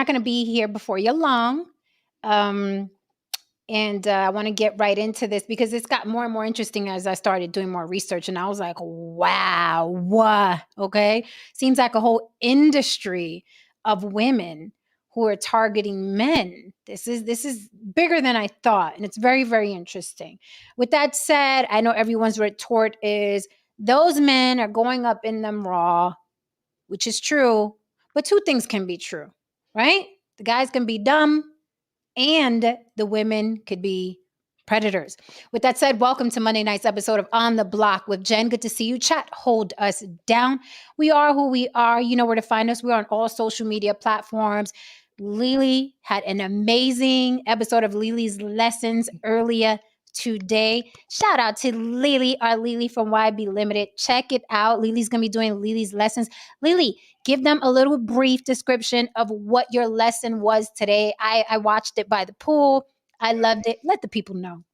not going to be here before you long. Um, and I want to get right into this because it's got more and more interesting as I started doing more research. And I was like, wow, what? Okay. Seems like a whole industry of women who are targeting men. This is bigger than I thought. And it's very, very interesting. With that said, I know everyone's retort is those men are going up in them raw, which is true. But two things can be true, right? The guys can be dumb and the women could be predators. With that said, welcome to Monday night's episode of On the Block with Jen. Good to see you. Chat, hold us down. We are who we are. You know where to find us. We're on all social media platforms. Lily had an amazing episode of Lily's Lessons earlier today. Shout out to Lily, our Lily from YB Limited. Check it out. Lily's going to be doing Lily's Lessons. Lily, give them a little brief description of what your lesson was today. I watched it by the pool. I loved it. Let the people know.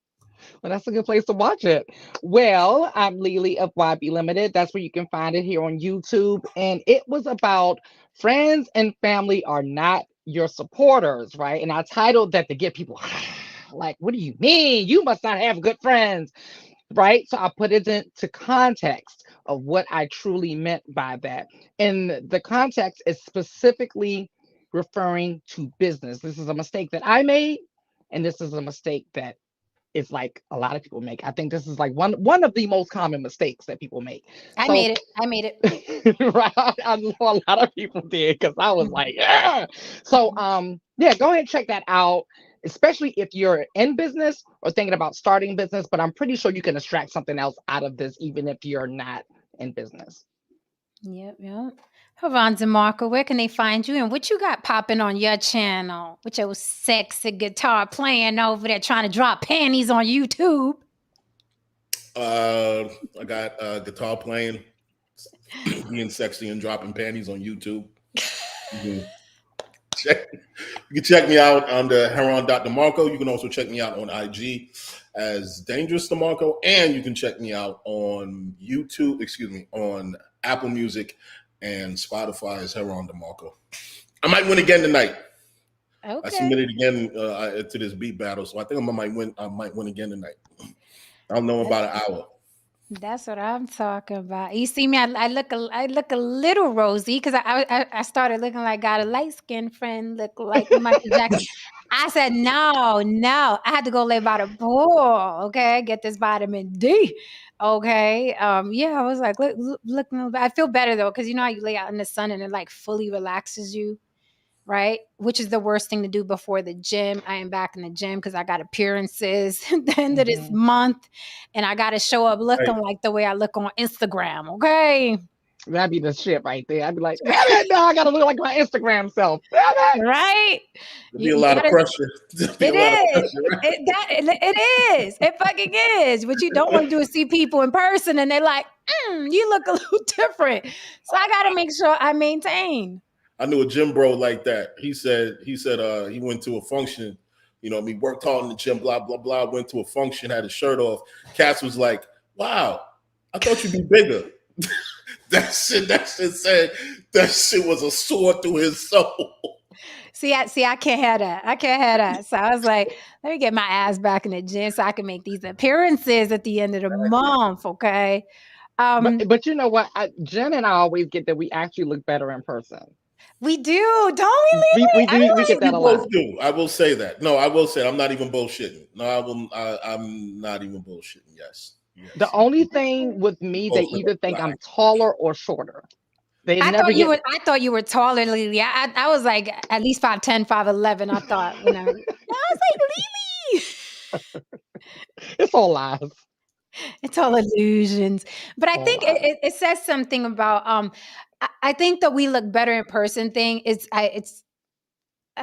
Well, that's a good place to watch it. Well, I'm Lily of YB Limited. That's where you can find it here on YouTube. And it was about friends and family are not your supporters, right? And I titled that to get people like, what do you mean? You must not have good friends, right? So I put it into context of what I truly meant by that. And the context is specifically referring to business. This is a mistake that I made, and this is a mistake that is like a lot of people make. I think this is like one of the most common mistakes that people make. I So made it. I made it. right, I know a lot of people did because I was like, yeah. So yeah, go ahead and check that out, especially if you're in business or thinking about starting business. But I'm pretty sure you can extract something else out of this, even if you're not in business. Yep. Havon DeMarco, where can they find you? And what you got popping on your channel? With your sexy guitar playing over there trying to drop panties on YouTube. I got guitar playing, being sexy and dropping panties on YouTube. You can check me out under Heron.DeMarco. You can also check me out on IG as Dangerous DeMarco. And you can check me out on on Apple Music and Spotify as Heron DeMarco. I might win again tonight. Okay. I submitted again to this beat battle, so I think I might win again tonight. I'll know in about an hour. That's what I'm talking about. You see me, I look a little rosy because I started looking like got a light skinned friend look like Michael Jackson. I said no, I had to go lay by the pool. Okay, get this vitamin D. Okay, yeah, I was like looking. I feel better though because you know how you lay out in the sun and it like fully relaxes you. Right? Which is the worst thing to do before the gym. I am back in the gym because I got appearances at the end of this month and I got to show up looking like the way I look on Instagram. Okay. That'd be the shit right there. I'd be like, no, I gotta look like my Instagram self. Right? There'd be a lot of pressure. It is. It fucking is. What you don't want to do is see people in person and they're like, you look a little different. So I got to make sure I maintain. I knew a gym bro like that. He said he went to a function, he worked hard in the gym, blah, blah, blah, went to a function, had his shirt off. Cass was like, wow, I thought you'd be bigger. that shit was a sword through his soul. See, I can't have that. So I was like, let me get my ass back in the gym so I can make these appearances at the end of the month, okay? But you know what? Jen and I always get that we actually look better in person. We do, don't we, Lily? We get that a lot. Do. I will say that. No, I will say I'm not even bullshitting. No, I'm not even bullshitting. Yes. The only thing with me, they either think I'm taller or shorter. I thought you were taller, Lily. I was like at least 5'10", 5'11". I thought when I was like, Lily. It's all lies. It's all illusions. But I think it says something about I think that we look better in person thing is I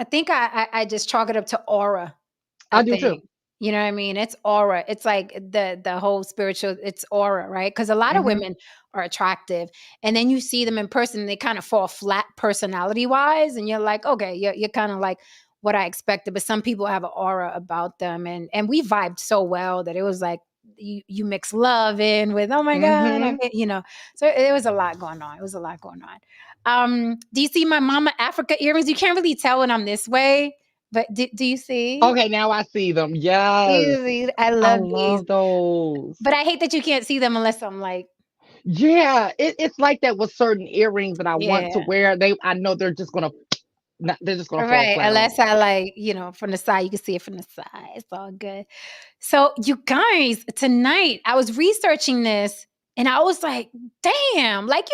think I just chalk it up to aura. I do too. You know what I mean? It's aura. It's like the whole spiritual, it's aura, right? Because a lot of women are attractive. And then you see them in person and they kind of fall flat personality wise. And you're like, okay, you're kind of like what I expected. But some people have an aura about them. And we vibed so well that it was like, you mix love in with, oh my God, Mm-hmm. so it was a lot going on. It was a lot going on. Do you see my Mama Africa earrings? You can't really tell when I'm this way, but do you see? Okay, now I see them. Yes. I I love these, love those. but I hate that you can't see them unless I'm like, Yeah, it's like that with certain earrings that I want to yeah. wear. I know they're just gonna they're just gonna fall Right, flat on unless me. I like, from the side, you can see it from the side. It's all good. So, you guys, tonight I was researching this and I was like, damn, like,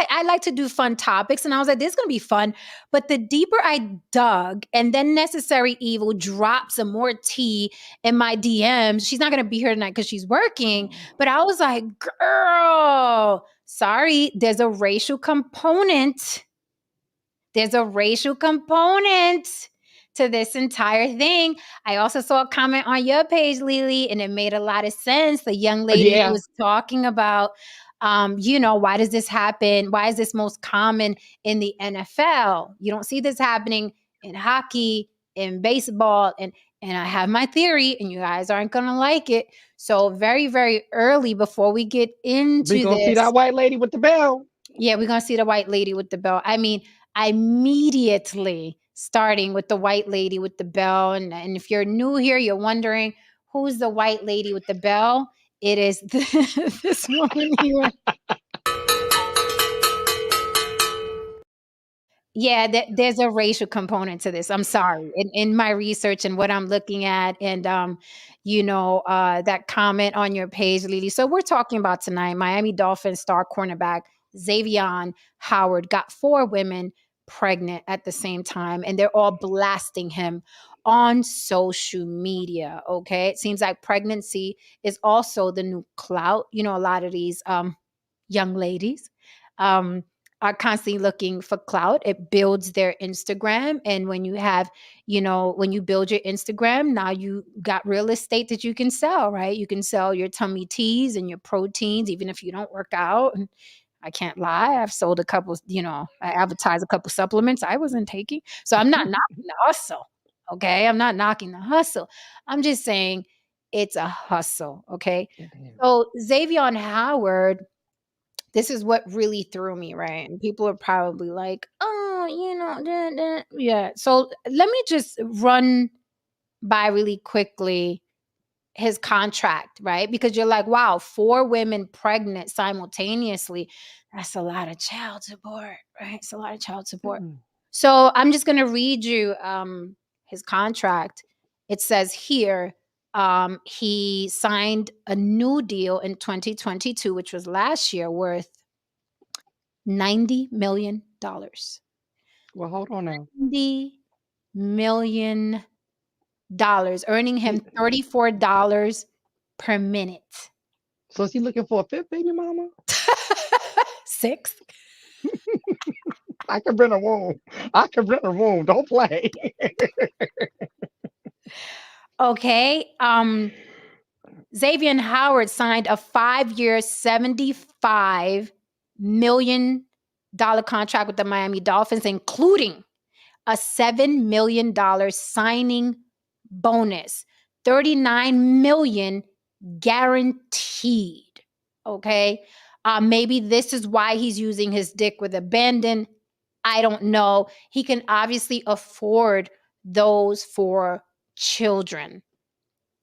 I like to do fun topics. And I was like, this is going to be fun. But the deeper I dug, and then Necessary Evil dropped some more tea in my DMs. She's not going to be here tonight because she's working. But I was like, girl, sorry, there's a racial component. There's a racial component to this entire thing. I also saw a comment on your page, Lily, and it made a lot of sense. The young lady Yeah, was talking about, why does this happen? Why is this most common in the NFL? You don't see this happening in hockey, in baseball, and I have my theory, and you guys aren't gonna like it. So very, very early before we get we into gonna see that this, white lady with the bell. yeah, we're gonna see the white lady with the bell. I mean, immediately starting with the white lady with the bell. And if you're new here, you're wondering who's the white lady with the bell. It is this woman here. Yeah, there's a racial component to this. I'm sorry. In my research and what I'm looking at, and that comment on your page, Lily. So we're talking about tonight. Miami Dolphins star cornerback Xavien Howard got 4 women pregnant at the same time, and they're all blasting him on social media. Okay, it seems like pregnancy is also the new clout. A lot of these young ladies. Um, are constantly looking for clout. It builds their Instagram. And when you have, when you build your Instagram, now you got real estate that you can sell, right? You can sell your tummy teas and your proteins, even if you don't work out. And I can't lie. I've sold a couple, I advertised a couple supplements I wasn't taking. So I'm not knocking the hustle. Okay. I'm not knocking the hustle. I'm just saying it's a hustle. Okay. It is. So Xavier Howard, this is what really threw me, right? And people are probably like, oh, yeah. So let me just run by really quickly his contract, right? Because you're like, wow, 4 women pregnant simultaneously. That's a lot of child support, right? It's a lot of child support. Mm. So I'm just going to read you his contract. It says here, he signed a new deal in 2022, which was last year, worth $90 million. Well, hold on now. $90 million, earning him He, $34 per minute. so is he looking for a fifth baby mama? 6. I can rent a room. I can rent a room. Don't play. Okay. Xavien Howard signed a 5-year, $75 million contract with the Miami Dolphins, including a $7 million signing bonus, $39 million guaranteed. Okay. Maybe this is why he's using his dick with abandon. I don't know. He can obviously afford those 4 children.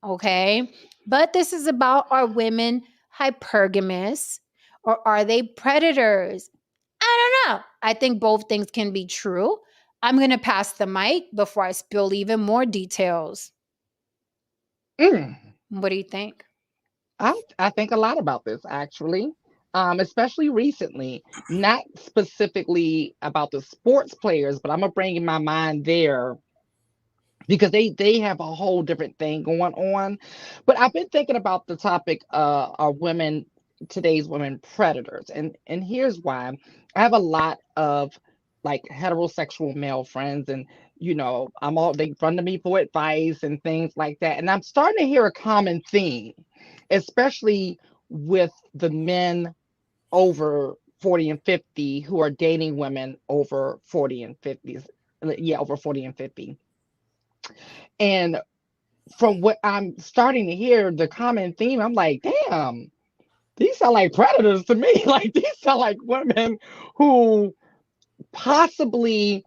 Okay. But this is about, are women hypergamous or are they predators? I don't know. I think both things can be true. I'm going to pass the mic before I spill even more details. Mm. What do you think? I think a lot about this actually, especially recently. Not specifically about the sports players, but I'm gonna bring in my mind there because they have a whole different thing going on. But I've been thinking about the topic, are women, today's women, predators? And here's why. I have a lot of like heterosexual male friends, and I'm all, they run to me for advice and things like that, and I'm starting to hear a common theme, especially with the men over 40 and 50 who are dating women over 40 and 50s. Yeah, over 40 and 50. And from what I'm starting to hear, the common theme, I'm like, damn, these sound like predators to me. Like these sound like women who possibly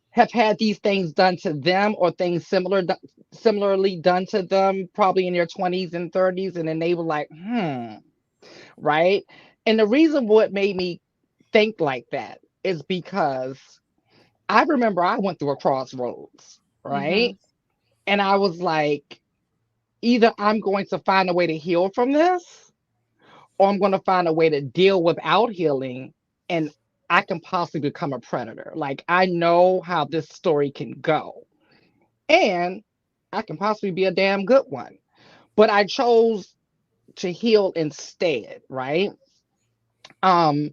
have had these things done to them or things similarly done to them, probably in their 20s and 30s, and then they were like, right? And the reason what made me think like that is because I remember I went through a crossroads, Mm-hmm. right? And I was like, either I'm going to find a way to heal from this, or I'm going to find a way to deal without healing, and I can possibly become a predator. Like, I know how this story can go, and I can possibly be a damn good one. But I chose to heal instead, right? Um,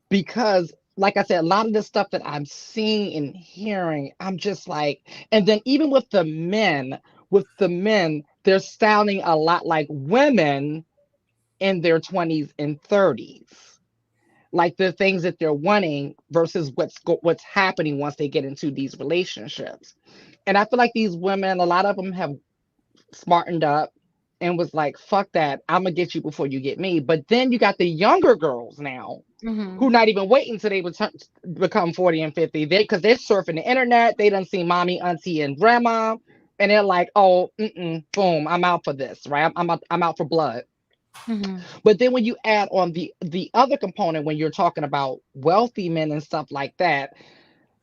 because like I said, a lot of the stuff that I'm seeing and hearing, I'm just like, and then even with the men, they're sounding a lot like women in their 20s and 30s. Like the things that they're wanting versus what's happening once they get into these relationships. And I feel like these women, a lot of them have smartened up and was like, fuck that, I'm gonna get you before you get me. But then you got the younger girls now Mm-hmm. who not even waiting until they become 40 and 50. Because they're surfing the internet, they done see mommy, auntie, and grandma, and they're like, oh, boom, I'm out for this, right? I'm out for blood. Mm-hmm. But then when you add on the other component, when you're talking about wealthy men and stuff like that,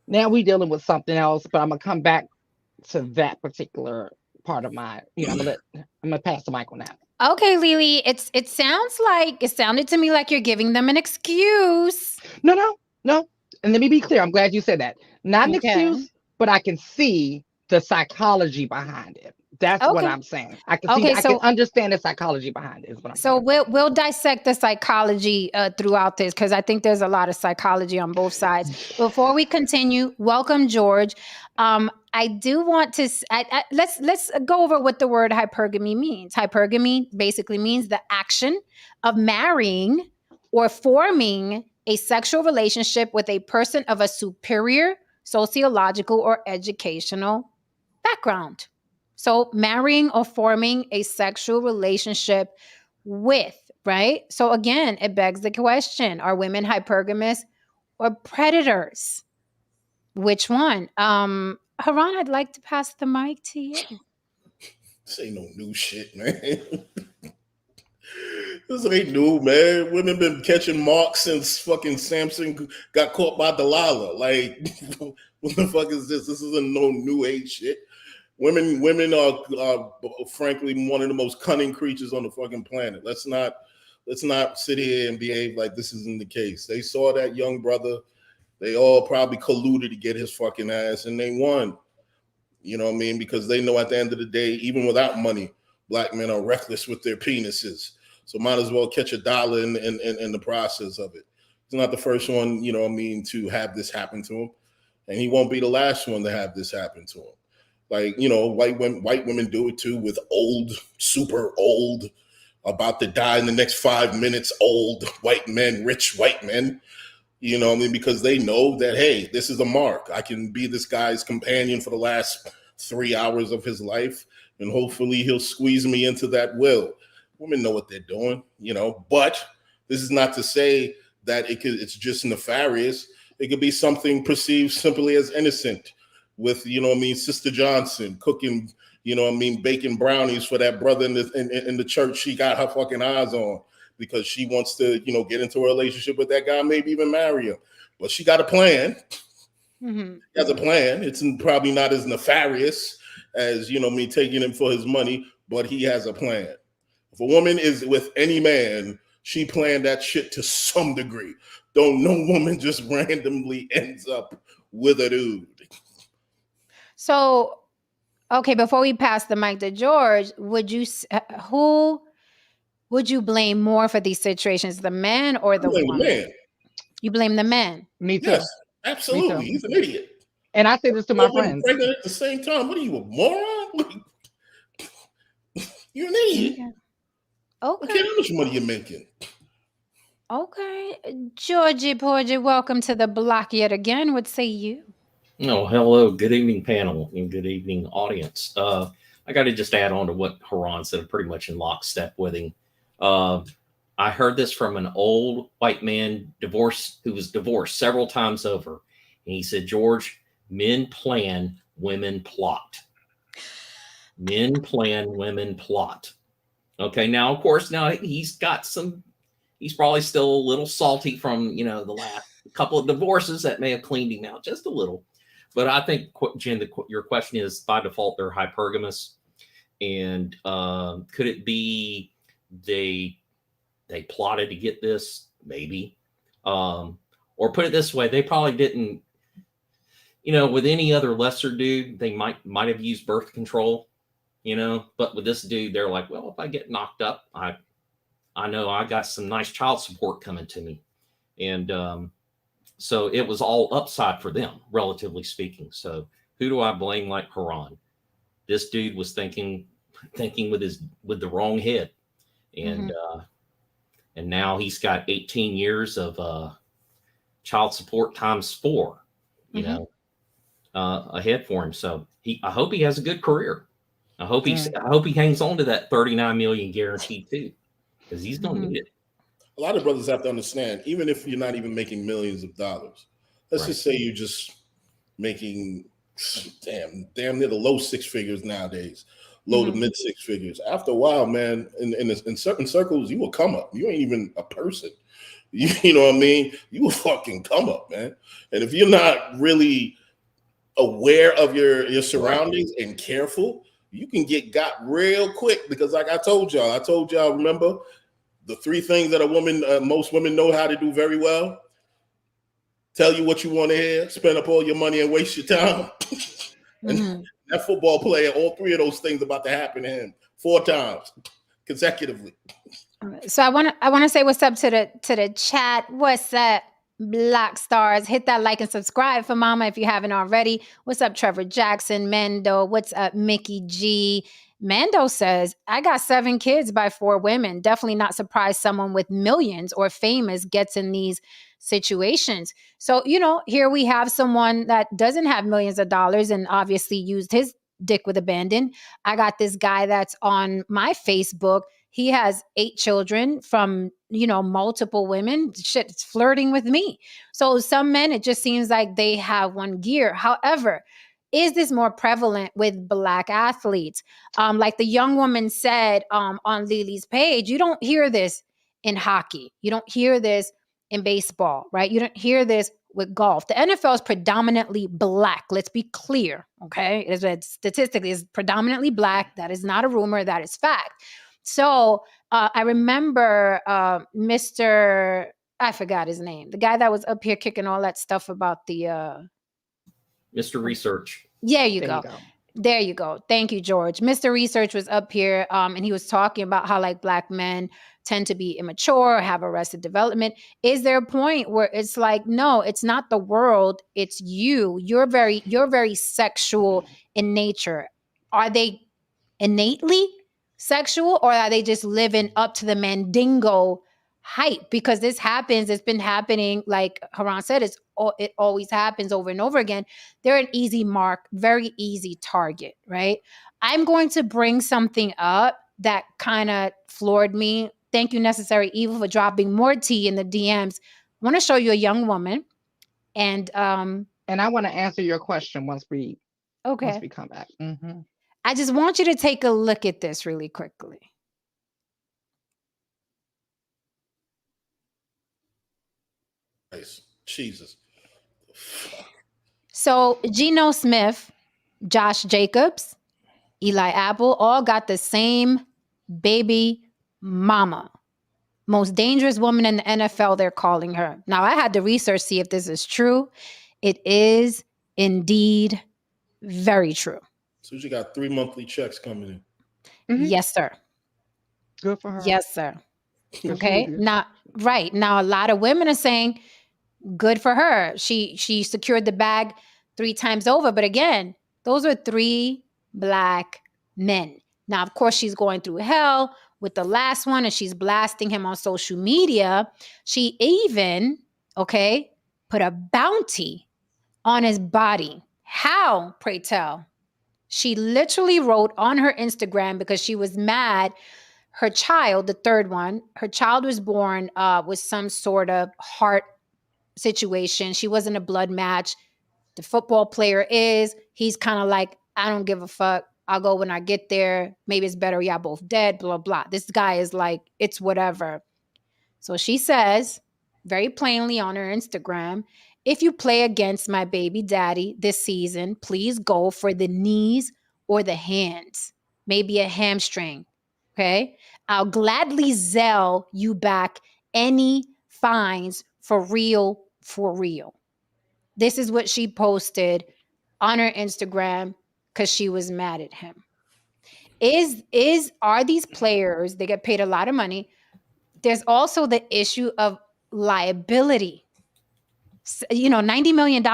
now we dealing with something else. But I'm gonna come back to that particular part of my, I'm gonna pass the mic on that. Okay, Lily, it sounded to me like you're giving them an excuse. No, no, no. And let me be clear. I'm glad you said that. Not an Okay. excuse, but I can see the psychology behind it. That's what Okay. I'm saying. I can see, Okay, I can understand the psychology behind it, is what I'm so saying. we'll dissect the psychology throughout this because I think there's a lot of psychology on both sides. Before we continue, welcome George. I do want to let's go over what the word hypergamy means. Hypergamy basically means the action of marrying or forming a sexual relationship with a person of a superior sociological or educational background. So marrying or forming a sexual relationship with, right? So again, it begs the question, are women hypergamous or predators? Which one? Haran, I'd like to pass the mic to you. This ain't no new shit, man. This ain't new, man. Women been catching marks since fucking Samson got caught by Delilah. Like, what the fuck is this? This isn't no new age shit. Women are frankly one of the most cunning creatures on the fucking planet. Let's not sit here and behave like this isn't the case. They saw that young brother. They all probably colluded to get his fucking ass, and they won. You know what I mean? Because they know at the end of the day, even without money, black men are reckless with their penises. So might as well catch a dollar in the process of it. He's not the first one, you know what I mean, to have this happen to him. And he won't be the last one to have this happen to him. Like, white women do it too with old, super old, about to die in the next 5 minutes, old white men, rich white men. You know what I mean? Because they know that, hey, this is a mark. I can be this guy's companion for the last 3 hours of his life, and hopefully he'll squeeze me into that will. Women know what they're doing, but this is not to say that it's just nefarious. It could be something perceived simply as innocent with, Sister Johnson cooking, baking brownies for that brother in the church she got her fucking eyes on, because she wants to, get into a relationship with that guy, maybe even marry him. But she got a plan. Mm-hmm. She has a plan. It's probably not as nefarious as, me taking him for his money, but he has a plan. If a woman is with any man, she planned that shit to some degree. Don't no woman just randomly ends up with a dude. So, okay, before we pass the mic to George, who would you blame more for these situations, the man or the The woman? man. You blame the man. Me too. Yes, Me absolutely. too. He's an idiot. And I say this to my Woman friends. pregnant at the same time. What are you, a moron? You're an idiot. I Okay. care how much money you're making. Okay. Georgie Porgy, welcome to the block yet again. What say you? No, hello, good evening, panel, and good evening, audience. I got to just add on to what Haran said. I'm pretty much in lockstep with him. I heard this from an old white man who was divorced several times over. And he said, George, men plan, women plot. Men plan, women plot. Okay, now, of course, he's probably still a little salty from, the last couple of divorces that may have cleaned him out just a little. But I think, Jen, your question is, by default, they're hypergamous. And could it be they plotted to get this? Maybe. Or put it this way, they probably didn't, with any other lesser dude, they might have used birth control, but with this dude, they're like, well, if I get knocked up, I know I got some nice child support coming to me. And so it was all upside for them, relatively speaking. So who do I blame like Haran? This dude was thinking with the wrong head. And and now he's got 18 years of child support times 4, ahead for him. So I hope he has a good career. I hope he hangs on to that 39 million guaranteed too, because he's gonna need it. A lot of brothers have to understand, even if you're not even making millions of dollars, let's just say you're just making damn near the low 6 figures nowadays, low to mid 6 figures. After a while, man, in certain circles, you will come up. You ain't even a person. You know what I mean? You will fucking come up, man. And if you're not really aware of your surroundings and careful, you can get got real quick. Because like I told y'all, remember the 3 things that most women know how to do very well: tell you what you want to hear, spend up all your money and waste your time. And that football player, all 3 of those things about to happen to him 4 times consecutively. So I want to say what's up to the chat. What's up, Black Stars? Hit that like and subscribe for Mama if you haven't already. What's up, Trevor Jackson, Mando? What's up, Mickey G? Mando says, I got 7 kids by 4 women. Definitely not surprised someone with millions or famous gets in these situations. So, here we have someone that doesn't have millions of dollars and obviously used his dick with abandon. I got this guy that's on my Facebook. He has 8 children from, multiple women. Shit, it's flirting with me. So some men, it just seems like they have one gear. However, is this more prevalent with Black athletes? Like the young woman said on Lily's page, you don't hear this in hockey. You don't hear this in baseball, right? You don't hear this with golf. The NFL is predominantly Black. Let's be clear, okay? Statistically, it's predominantly Black. That is not a rumor. That is fact. So I remember Mr. I forgot his name, the guy that was up here kicking all that stuff about the Mr. Research. There you go. Thank you, George. Mr. Research was up here and he was talking about how like Black men tend to be immature, have arrested development. Is there a point where it's like, no, it's not the world, it's you. You're very sexual in nature. Are they innately sexual, or are they just living up to the Mandingo hype? Because this happens, it's been happening, like Haran said, it always happens over and over again. They're an easy mark, very easy target, right? I'm going to bring something up that kind of floored me. Thank you, Necessary Evil, for dropping more tea in the DMs. I want to show you a young woman, and I want to answer your question once we come back. I just want you to take a look at this really quickly. Nice. Jesus. So Geno Smith, Josh Jacobs, Eli Apple, all got the same baby mama. Most dangerous woman in the NFL, they're calling her. Now, I had to research, see if this is true. It is indeed very true. So she got 3 monthly checks coming in. Yes, sir. Good for her. Yes, sir. Okay. Now, a lot of women are saying, good for her. She secured the bag 3 times over. But again, those are 3 Black men. Now, of course, she's going through hell with the last one, and she's blasting him on social media. She even, put a bounty on his body. How, pray tell? She literally wrote on her Instagram because she was mad. Her child, the third one, her child was born with some sort of heart situation. She wasn't a blood match. The football player is. He's kind of like, I don't give a fuck. I'll go when I get there. Maybe it's better y'all both dead, blah, blah. This guy is like, it's whatever. So she says very plainly on her Instagram, if you play against my baby daddy this season, please go for the knees or the hands, maybe a hamstring. Okay. I'll gladly Zelle you back any fines for real, for real. This is what she posted on her Instagram because she was mad at him. Are these players, they get paid a lot of money. There's also the issue of liability. $90 million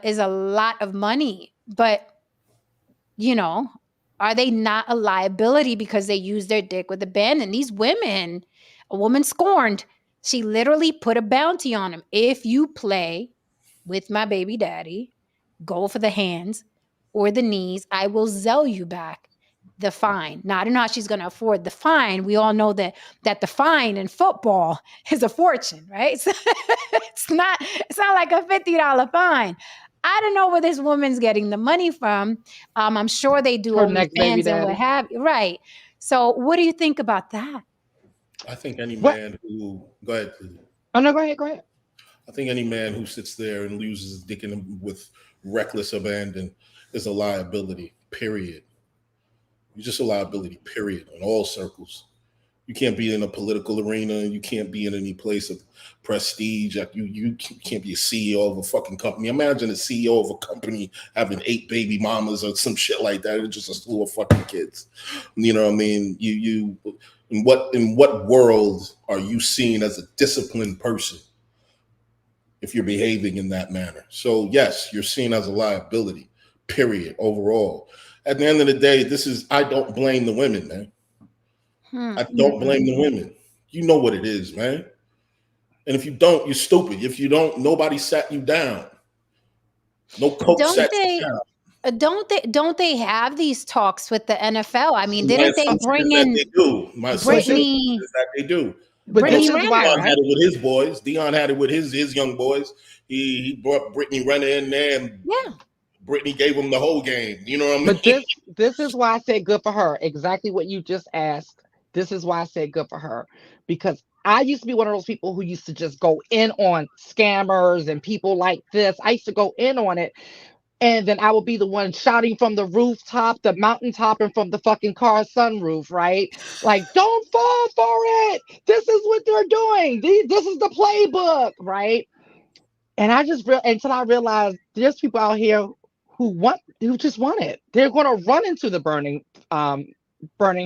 is a lot of money, but are they not a liability because they use their dick with abandon? These women, a woman scorned, she literally put a bounty on him. If you play with my baby daddy, go for the hands or the knees, I will Zelle you back the fine. Now, I don't know how she's going to afford the fine. We all know that the fine in football is a fortune, right? So it's not like a $50 fine. I don't know where this woman's getting the money from. I'm sure they do Her next baby OnlyFans and what daddy. have you. Right. So what do you think about that? I think any What? man who go ahead, please. Oh no, go ahead. I think any man who sits there and loses his dick with reckless abandon is a liability. Period. You're just a liability. Period. In all circles. You can't be in a political arena. You can't be in any place of prestige. You can't be a CEO of a fucking company. Imagine a CEO of a company having 8 baby mamas or some shit like that. It's just a slew of fucking kids. You know what I mean? You in what world are you seen as a disciplined person if you're behaving in that manner? So yes, you're seen as a liability. Period. Overall. At the end of the day, I don't blame the women, man. I don't blame the women. You know what it is, man. And if you don't, you're stupid. If you don't, nobody sat you down. No coach sat you down. Don't they have these talks with the NFL? I mean, didn't they bring that in they do. My assumption Brittany? is that they do. But Brittany this is Renner, why Dion had right? it with his boys. Dion had it with his young boys. He brought Brittany Renner in there, and Yeah. Brittany gave him the whole game. You know what I mean? But this is why I said good for her. Exactly what you just asked. This is why I said good for her. Because I used to be one of those people who used to just go in on scammers and people like this. I used to go in on it. And then I would be the one shouting from the rooftop, the mountaintop, and from the fucking car sunroof, right? Like, don't fall for it. This is what they're doing. This is the playbook, right? And I just until I realized there's people out here who just want it. They're going to run into the burning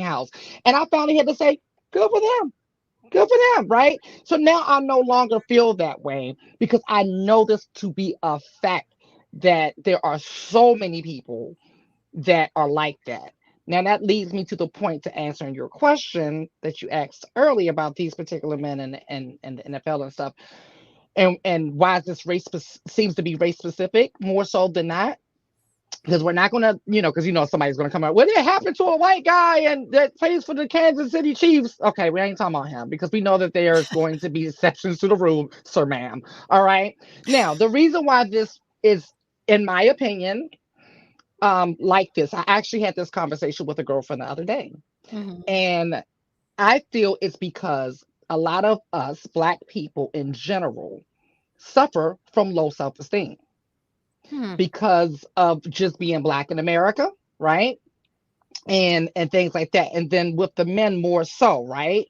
house. And I finally had to say, good for them. Good for them, right? So now I no longer feel that way because I know this to be a fact that there are so many people that are like that. Now that leads me to the point to answering your question that you asked earlier about these particular men and the NFL and stuff, and why this seems to be race specific more so than not. Because we're not gonna, because somebody's gonna come out. Well, it happened to a white guy and that plays for the Kansas City Chiefs. Okay, we ain't talking about him because we know that there's going to be exceptions to the rule, sir, ma'am. All right. Now, the reason why this is, in my opinion, like this, I actually had this conversation with a girlfriend the other day, and I feel it's because a lot of us Black people in general suffer from low self-esteem. Because of just being Black in America, right? And things like that. And then with the men more so, right?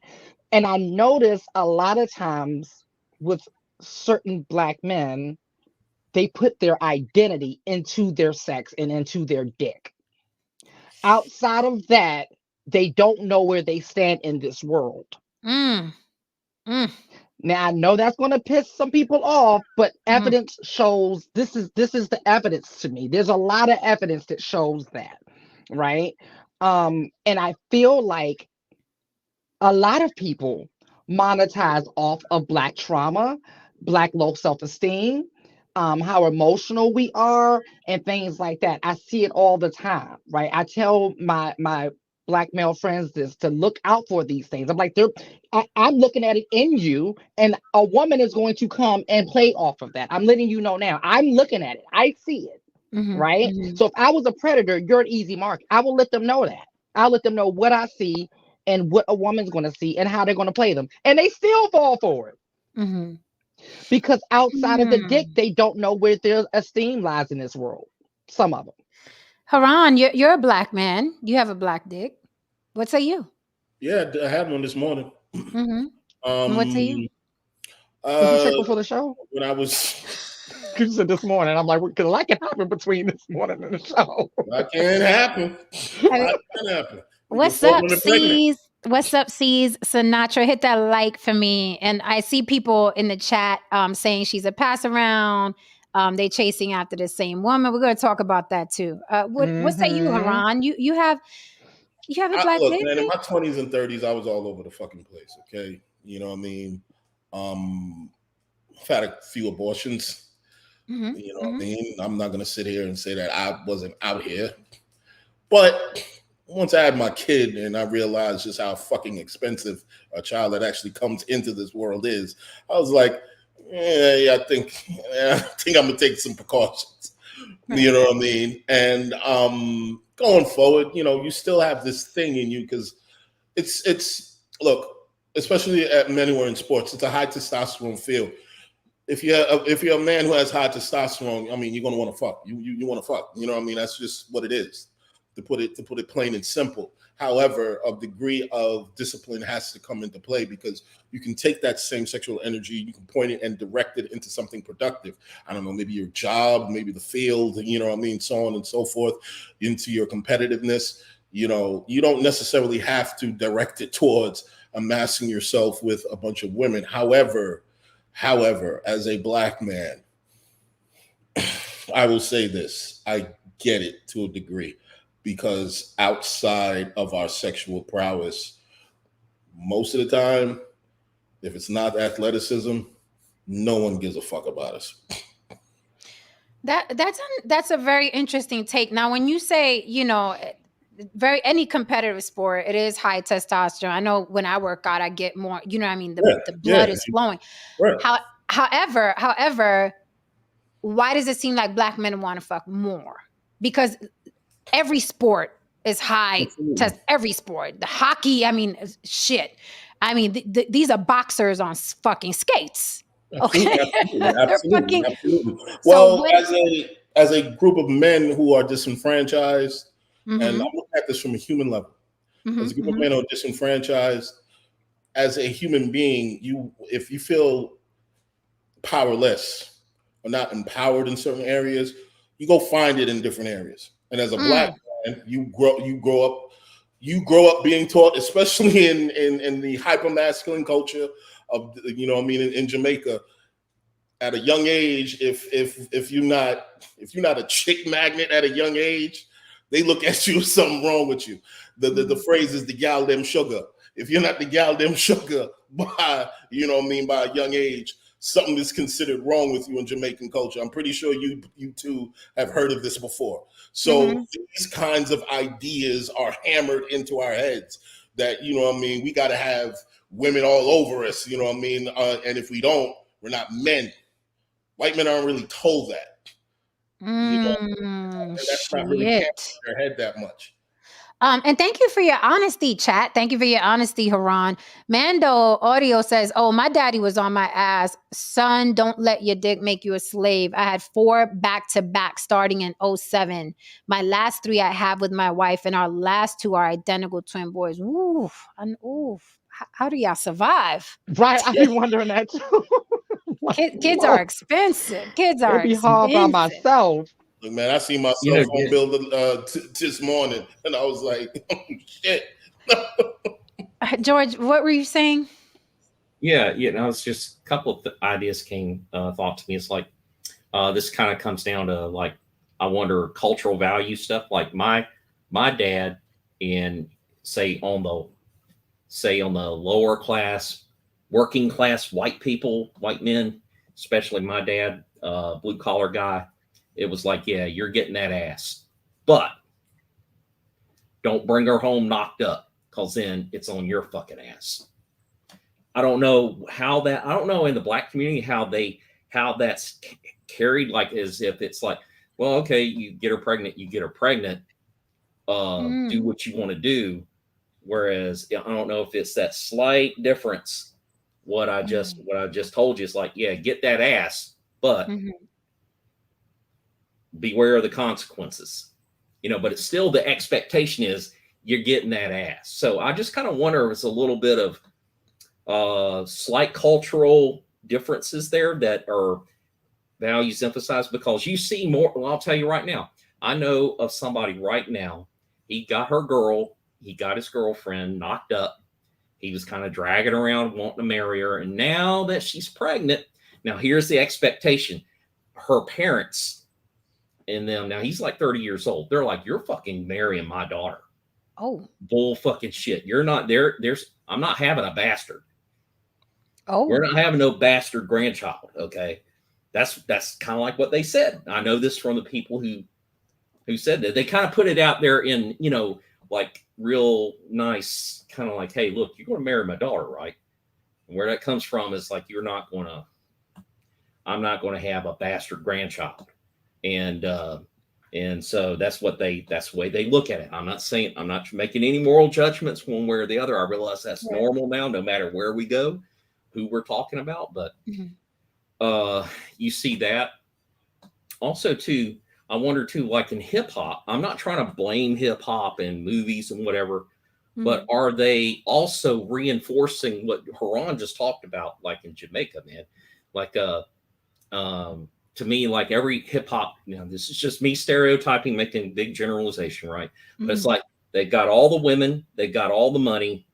And I notice a lot of times with certain Black men, they put their identity into their sex and into their dick. Outside of that, they don't know where they stand in this world. Now I know that's going to piss some people off, but evidence shows this is the evidence to me. There's a lot of evidence that shows that, right? And I feel like a lot of people monetize off of Black trauma, Black low self-esteem, how emotional we are and things like that. I see it all the time, right? I tell my black male friends this, to look out for these things. I'm like, I'm looking at it in you, and a woman is going to come and play off of that. I'm letting you know now. I'm looking at it. I see it, right? So if I was a predator, you're an easy mark. I will let them know that. I'll let them know what I see and what a woman's going to see and how they're going to play them, and they still fall for it. Because outside of the dick, they don't know where their esteem lies in this world. Some of them. Haran, you're a black man. You have a black dick. What say you? Yeah, I had one this morning. What say you? Did you check before the show? When I was... You said this morning. I'm like, because a lot can happen between this morning and the show. That can't happen. That can't happen. What's up, C's? What's up, C's? Sinatra, hit that like for me. And I see people in the chat saying she's a pass around. They chasing after the same woman. We're going to talk about that too. What say you, Haran? You have a black dick? Man, in my 20s and 30s, I was all over the fucking place. Okay, you know what I mean. I've had a few abortions. You know what I mean. I'm not going to sit here and say that I wasn't out here, but once I had my kid and I realized just how fucking expensive a child that actually comes into this world is, I was like, I think I'm gonna take some precautions. Right. You know what I mean? And going forward, you know, you still have this thing in you because it's look, especially at men who are in sports, it's a high testosterone field. If you're a man who has high testosterone, I mean, you're gonna want to fuck. You want to fuck. You know what I mean? That's just what it is. To put it plain and simple. However, a degree of discipline has to come into play because you can take that same sexual energy, you can point it and direct it into something productive. I don't know, maybe your job, maybe the field, you know what I mean, so on and so forth, into your competitiveness. You know, you don't necessarily have to direct it towards amassing yourself with a bunch of women. However, as a black man, I will say this, I get it to a degree. Because outside of our sexual prowess, most of the time, if it's not athleticism, no one gives a fuck about us. That's a very interesting take. Now, when you say, you know, any competitive sport, it is high testosterone. I know when I work out, I get more. You know what I mean? The blood is flowing. Right. However, why does it seem like black men want to fuck more? Because every sport is high test. Every sport, the hockey. I mean, shit. I mean, these are boxers on fucking skates. Okay, absolutely. Well, as a group of men who are disenfranchised, and I'm looking at this from a human level, as a group of men who are disenfranchised, as a human being, if you feel powerless or not empowered in certain areas, you go find it in different areas. And as a black man, you grow up being taught, especially in the hyper masculine culture of, you know what I mean, in Jamaica, at a young age, if you're not a chick magnet at a young age, they look at you as something wrong with you. The phrase is the gal dem sugar. If you're not the gal dem sugar by, you know what I mean, by a young age, something is considered wrong with you in Jamaican culture. I'm pretty sure you two have heard of this before. So these kinds of ideas are hammered into our heads that, you know what I mean, we got to have women all over us, you know what I mean? And if we don't, we're not men. White men aren't really told that. You know? That's not really hammered in their head that much. And thank you for your honesty, chat. Thank you for your honesty, Haran. Mando Audio says, oh, my daddy was on my ass. Son, don't let your dick make you a slave. I had 4 back-to-back starting in 2007. My last 3 I have with my wife, and our last 2 are identical twin boys. Oof. How do y'all survive? Right, I've been wondering that too. Kids are expensive. It'd be hard by myself. Look, man, I see my cell phone bill this morning, and I was like, oh, shit. George, what were you saying? Yeah, it's just a couple of ideas thought to me. It's like, this kind of comes down to, like, I wonder, cultural value stuff. Like my dad, in say on the lower class, working class white men, especially my dad, blue collar guy. It was like, yeah, you're getting that ass, but don't bring her home knocked up, because then it's on your fucking ass. I don't know I don't know in the black community how that's carried, like as if it's like, well, okay, you get her pregnant, do what you want to do. Whereas I don't know if it's that slight difference. What I just told you is like, yeah, get that ass, but beware of the consequences. But it's still, the expectation is you're getting that ass. So I just kind of wonder if it's a little bit of slight cultural differences there that are values emphasized, because you see more. Well, I'll tell you right now, I know of somebody right now. He got his girlfriend knocked up. He was kind of dragging around, wanting to marry her. And now that she's pregnant, now here's the expectation. Her parents and them, now he's like 30 years old. They're like, you're fucking marrying my daughter. Oh. Bull fucking shit. You're not there. I'm not having a bastard. Oh. We're not having no bastard grandchild. Okay. That's kind of like what they said. I know this from the people who said that. They kind of put it out there in, like real nice, kind of like, hey, look, you're going to marry my daughter, right? And where that comes from is like, I'm not going to have a bastard grandchild. And so that's the way they look at it. I'm not making any moral judgments one way or the other. I realize that's normal now, no matter where we go, who we're talking about. But you see that also too. I wonder too, like in hip hop, I'm not trying to blame hip hop and movies and whatever, but are they also reinforcing what Haran just talked about, like in Jamaica, man? Like, to me, like every hip hop, this is just me stereotyping, making big generalization, right? But it's like, they got all the women, they got all the money,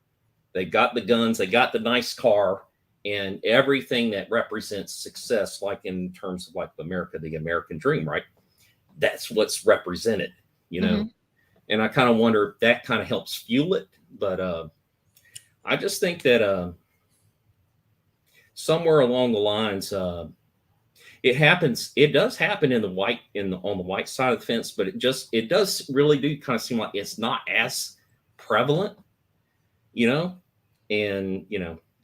they got the guns, they got the nice car, and everything that represents success, like in terms of like America, the American dream, right? That's what's represented, and I kind of wonder if that kind of helps fuel it. But I just think that somewhere along the lines, it does happen on the white side of the fence, but it does really do kind of seem like it's not as prevalent, and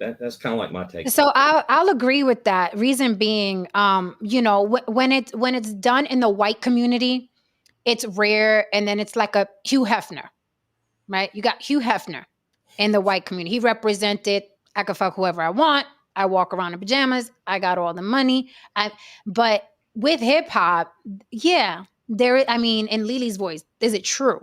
that's kind of like my take. So I'll agree with that. Reason being, when it's done in the white community, it's rare, and then it's like a Hugh Hefner, right? You got Hugh Hefner in the white community. He represented, I can fuck whoever I want. I walk around in pajamas. I got all the money. But with hip hop, yeah, in Lily's voice, is it true,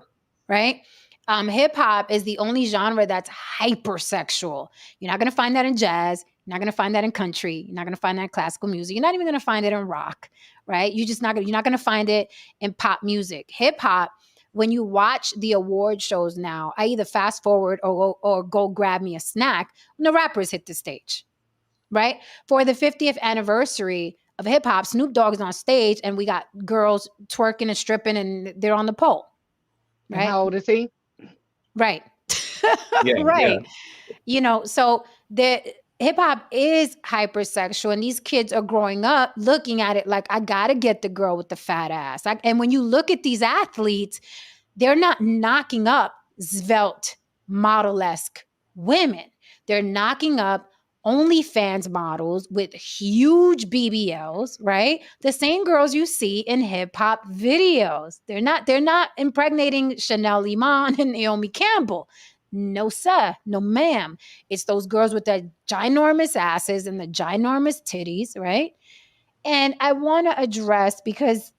right? Hip hop is the only genre that's hypersexual. You're not going to find that in jazz. You're not going to find that in country. You're not going to find that in classical music. You're not even going to find it in rock, right? You're not going to find it in pop music. Hip hop, when you watch the award shows now, I either fast forward or go grab me a snack when the rappers hit the stage, right? For the 50th anniversary of hip hop, Snoop Dogg's on stage and we got girls twerking and stripping and they're on the pole, right? And how old is he? Right. Yeah, right. So the hip hop is hypersexual, and these kids are growing up looking at it like, I got to get the girl with the fat ass. And when you look at these athletes, they're not knocking up svelte, model-esque women. They're knocking up OnlyFans models with huge BBLs, right? The same girls you see in hip hop videos. They're not impregnating Chanel Iman and Naomi Campbell. No, sir. No, ma'am. It's those girls with the ginormous asses and the ginormous titties, right? And I want to address, because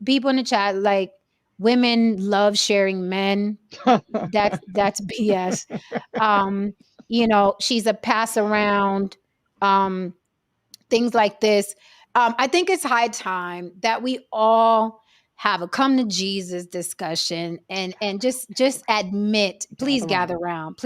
people in the chat, like, women love sharing men. That's BS. She's a pass around, things like this. I think it's high time that we all have a come to Jesus discussion and just admit, please gather around,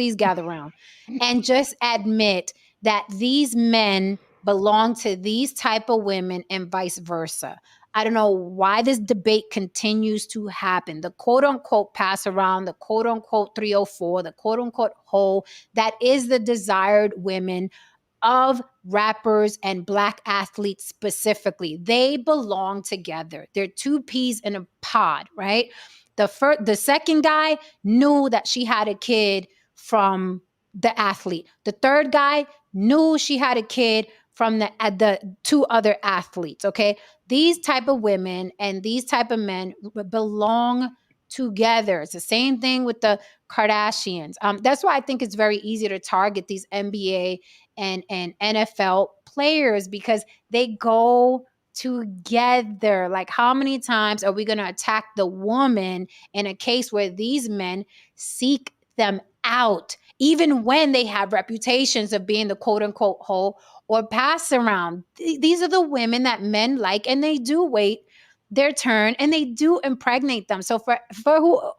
and just admit that these men belong to these type of women and vice versa. I don't know why this debate continues to happen. The quote unquote pass around, the quote unquote 304, the quote unquote whole, that is the desired women of rappers and Black athletes specifically. They belong together. They're two peas in a pod, right? The second guy knew that she had a kid from the athlete. The third guy knew she had a kid from the two other athletes. Okay, these type of women and these type of men belong together. It's the same thing with the Kardashians. That's why I think it's very easy to target these NBA and NFL players, because they go together. Like, how many times are we going to attack the woman in a case where these men seek them out, even when they have reputations of being the quote unquote hoe or pass around? These are the women that men like, and they do wait their turn and they do impregnate them. So for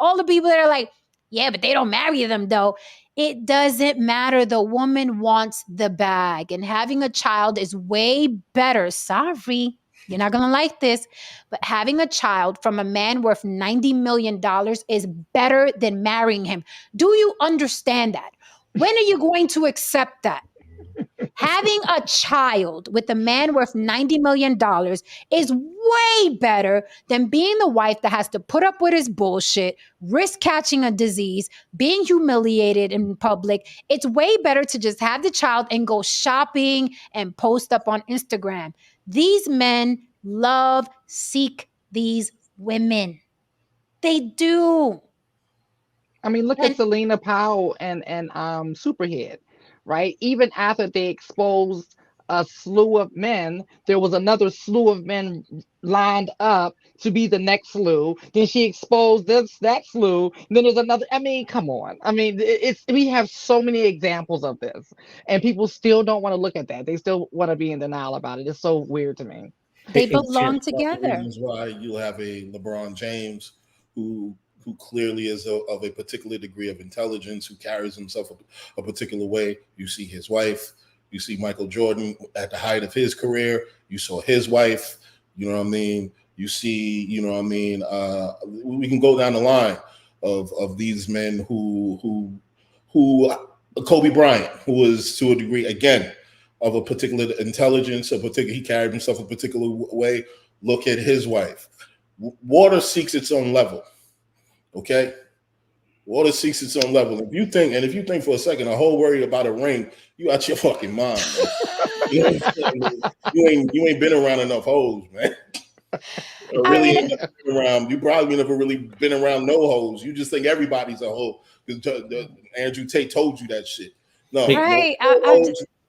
all the people that are like, yeah, but they don't marry them though, it doesn't matter. The woman wants the bag, and having a child is way better. Sorry, you're not going to like this, but having a child from a man worth $90 million is better than marrying him. Do you understand that? When are you going to accept that? Having a child with a man worth $90 million is way better than being the wife that has to put up with his bullshit, risk catching a disease, being humiliated in public. It's way better to just have the child and go shopping and post up on Instagram. These men seek these women. They do. I mean, look at Selena Powell and Superhead, right? Even after they exposed a slew of men, there was another slew of men lined up to be the next slew. Then she exposed that slew. Then there's another. I mean, come on. I mean, we have so many examples of this, and people still don't want to look at that. They still want to be in denial about it. It's so weird to me. They belong together. Reasons why you'll have a LeBron James who clearly is of a particular degree of intelligence, who carries himself a particular way. You see his wife. You see Michael Jordan at the height of his career. You saw his wife. You know what I mean? You see, you know what I mean? We can go down the line of these men who Kobe Bryant, who was to a degree, again, of a particular intelligence, he carried himself a particular way. Look at his wife. Water seeks its own level. Okay, water seeks its own level. If you think for a second a whole worry about a ring, you out your fucking mind. You ain't been around enough hoes, man. You probably never really been around no hoes. You just think everybody's a hoe because Andrew Tate told you that shit. No, right?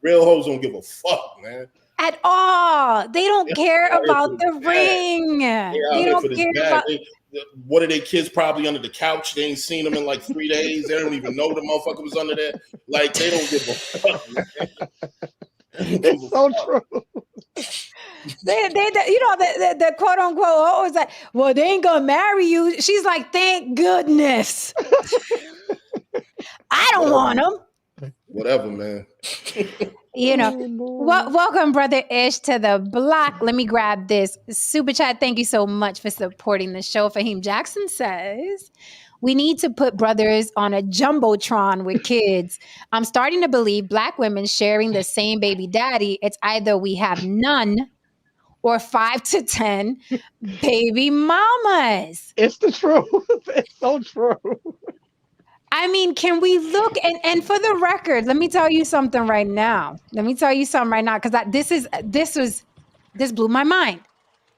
Real hoes don't give a fuck, man. At all. They don't care about the ring. They don't care about. What are their kids probably under the couch? They ain't seen them in like 3 days. They don't even know the motherfucker was under there. Like, they don't give a fuck, man. It's so true. They the quote unquote always like, well, they ain't gonna marry you. She's like, thank goodness. I don't want them. Whatever, man. Welcome, Brother Ish, to the block. Let me grab this super chat. Thank you so much for supporting the show. Fahim Jackson says, we need to put brothers on a jumbotron with kids. I'm starting to believe Black women sharing the same baby daddy. It's either we have none or 5 to 10 baby mamas. It's the truth. It's so true. I mean, can we look and for the record, let me tell you something right now. Because this blew my mind.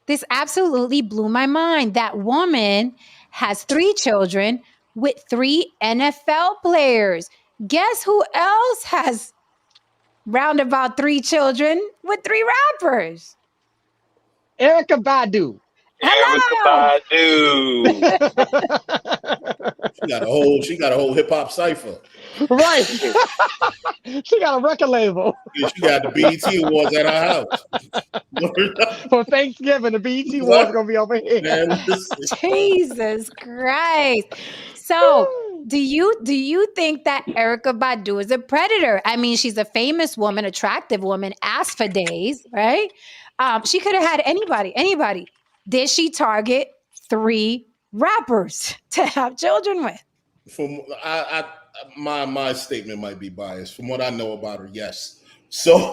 This absolutely blew my mind. That woman has 3 children with 3 NFL players. Guess who else has roundabout 3 children with 3 rappers? Erykah Badu. Hello. She got a whole hip hop cipher. Right. She got a record label. Yeah, she got the BET Awards at her house. For Thanksgiving, the BET Awards gonna be over here. Man, Jesus Christ. So do you think that Erykah Badu is a predator? I mean, she's a famous woman, attractive woman, ass for days, right? She could have had anybody. Did she target 3 rappers to have children with? My statement might be biased. From what I know about her, yes, So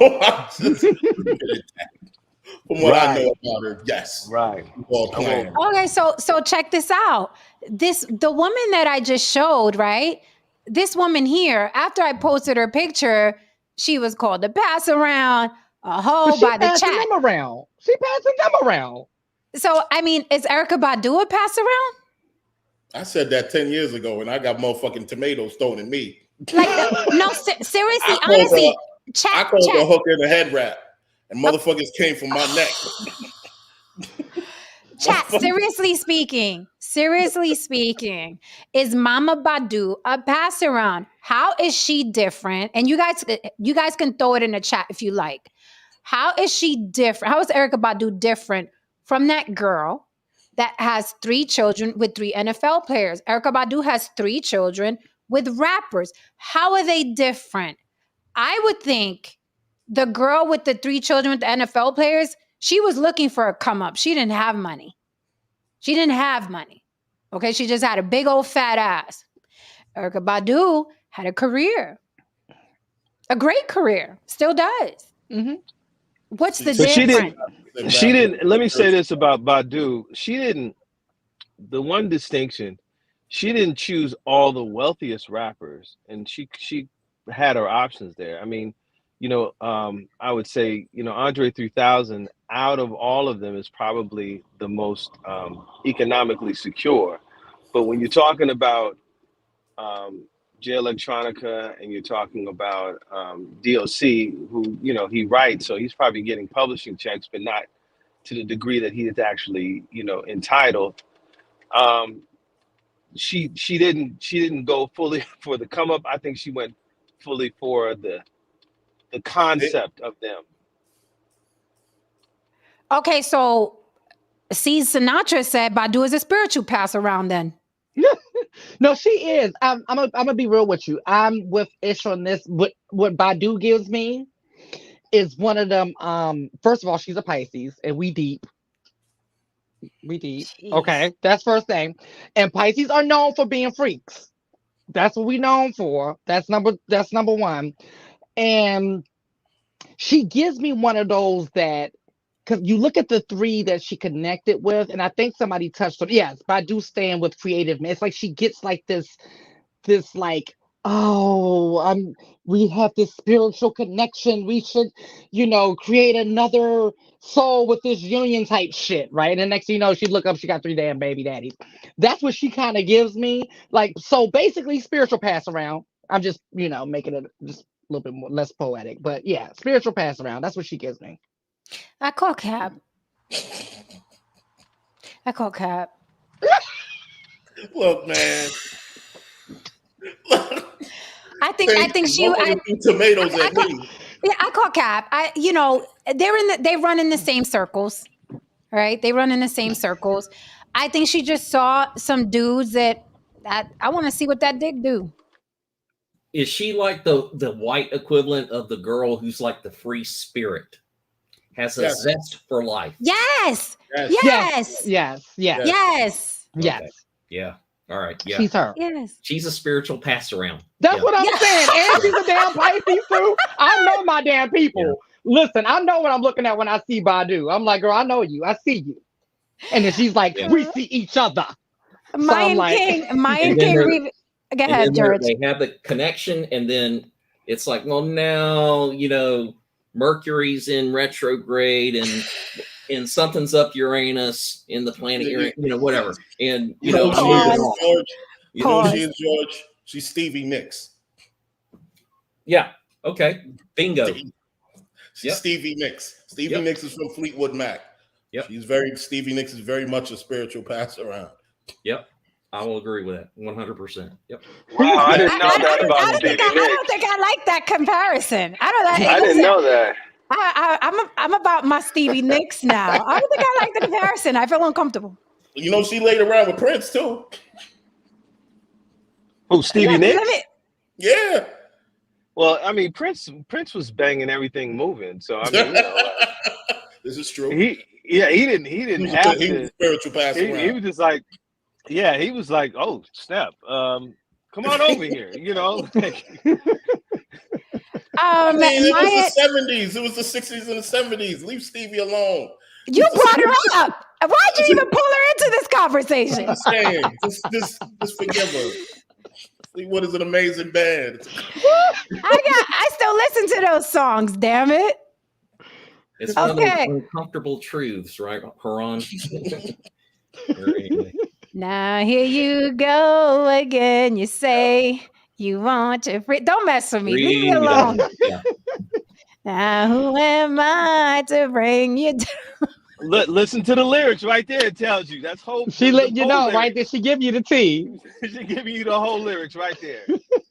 from what I know about her, yes. Right. All planned. Okay, so check this out. The woman that I just showed, right? This woman here, after I posted her picture, she was called to pass around a hoe by the passing chat. them around. She passing them around. So I mean, is Erykah Badu a pass around? I said that 10 years ago, and I got motherfucking tomatoes thrown at me. Like, no, seriously, I called honestly, her- I called her chat. hook in the head wrap, and motherfuckers came from my neck. Chat, seriously speaking, is Mama Badu a pass around? How is she different? And you guys can throw it in the chat if you like. How is she different? How is Erykah Badu different from that girl that has 3 children with 3 NFL players? Erykah Badu has 3 children with rappers. How are they different? I would think the girl with the 3 children with the NFL players, she was looking for a come up. She didn't have money. Okay, she just had a big old fat ass. Erykah Badu had a career, a great career, still does. Mm-hmm. What's the So difference? she didn't. Let me say this about Badu. She didn't. The one distinction, she didn't choose all the wealthiest rappers, and she had her options there. I mean, I would say, Andre 3000 out of all of them is probably the most economically secure. But when you're talking about J Electronica and you're talking about DOC, who, he writes, so he's probably getting publishing checks, but not to the degree that he is actually, entitled. She didn't go fully for the come up. I think she went fully for the concept of them. Okay, so Sinatra said Badu is a spiritual pass around then. No, she is. I'm gonna be real with you. I'm with Ish on this. What Badu gives me is one of them. First of all, she's a Pisces, and we deep. Jeez. Okay, that's first thing. And Pisces are known for being freaks. That's what we known for. That's number one. And she gives me one of those that, because you look at the 3 that she connected with, and I think somebody touched on. Yes, Badu stand with creative man. It's like she gets like this like, we have this spiritual connection. We should, create another soul with this union type shit, right? And the next thing you know, she look up, she got 3 damn baby daddies. That's what she kind of gives me. Like, so basically, spiritual pass around. I'm just, making it just a little bit more less poetic, but yeah, spiritual pass around. That's what she gives me. I call cap. Look, man. I think she. Tomatoes at me. Yeah, I call cap. They run in the same circles, right? They run in the same circles. I think she just saw some dudes that I want to see what that dick do. Is she like the white equivalent of the girl who's like the free spirit? Has a zest for life. Yes. Yes. Okay. Yeah. All right. Yeah. She's her. Yes. She's a spiritual pass around. That's what I'm saying. And she's a damn Pisces too. I know my damn people. Yeah. Listen, I know what I'm looking at when I see Badu. I'm like, girl, I know you. I see you. And then she's like, we see each other. Mayan King. Go ahead, George. They have the connection, and then it's like, well, now, Mercury's in retrograde and something's up Uranus in the planet Uranus, whatever. And George. She is George. She's Stevie Nicks. Yeah. Okay. Bingo. She's Stevie Nicks. Stevie Nicks is from Fleetwood Mac. Yep. Stevie Nicks is very much a spiritual pass around. Yep. I will agree with that 100%. Yep. Wow, I didn't know that about Stevie Nicks. I don't think I like that comparison. I didn't know that. I'm about my Stevie Nicks now. I don't think I like the comparison. I feel uncomfortable. She laid around with Prince too. Who, Stevie Nicks? Yeah. Well, I mean, Prince was banging everything moving. So I mean, this is true. He didn't have to. He was spiritual pass around. He was just like, yeah, he was like, oh snap, come on over here, I mean, it was Maya, the 70s. It was the 60s and the 70s. Leave Stevie alone. you brought her up. Why'd you even pull her into this conversation? I'm saying, just forgive her. See, what is an amazing band? I still listen to those songs, damn it. It's one Okay. of those uncomfortable truths, right, Haran? Anyway. Now here you go again. You say you want to free. Don't mess with me. Leave me alone. Yeah. Now who am I to bring you down? Listen to the lyrics right there. It tells you. That's whole. She the let you whole know, lyrics. right? Did she give you the tea? She giving you the whole lyrics right there.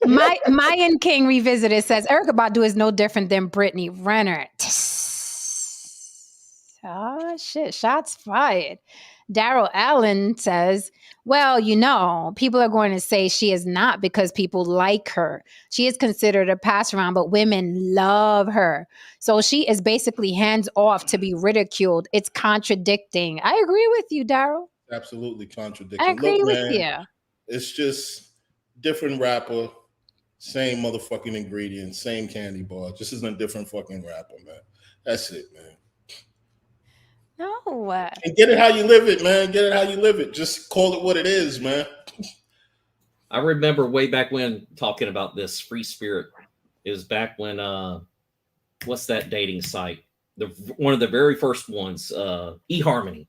Mayan King Revisited says Erykah Badu is no different than Brittany Renner. Oh shit, shots fired. Daryl Allen says, well, people are going to say she is not because people like her. She is considered a pass around, but women love her. So she is basically hands off to be ridiculed. It's contradicting. I agree with you, Daryl. Absolutely contradicting. I agree with man, you. It's just different rapper, same motherfucking ingredients, same candy bar. Just isn't a different fucking rapper, man. That's it, man. No. And get it how you live it, man. Get it how you live it. Just call it what it is, man. I remember way back when talking about this free spirit. It was back when what's that dating site? One of the very first ones, eHarmony.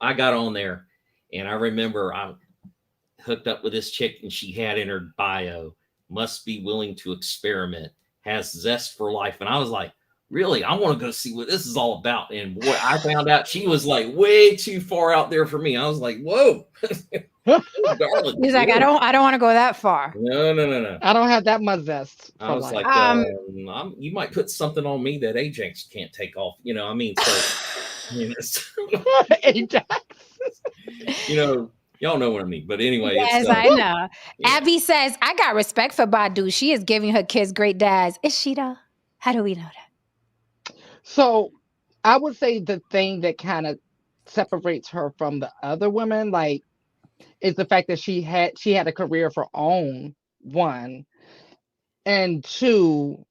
I got on there and I remember I hooked up with this chick and she had in her bio, must be willing to experiment, has zest for life. And I was like, really, I want to go see what this is all about. And boy, I found out she was like way too far out there for me. I was like, whoa. Darling, He's like, I don't want to go that far. No. I don't have that much zest. I was like, you might put something on me that Ajax can't take off. I mean, so Ajax. Y'all know what I mean. But anyway, yes, I know. Yeah. Abby says, I got respect for Badu. She is giving her kids great dads. Is she though? How do we know that? So I would say the thing that kind of separates her from the other women, like, is the fact that she had a career of her own, one, and two,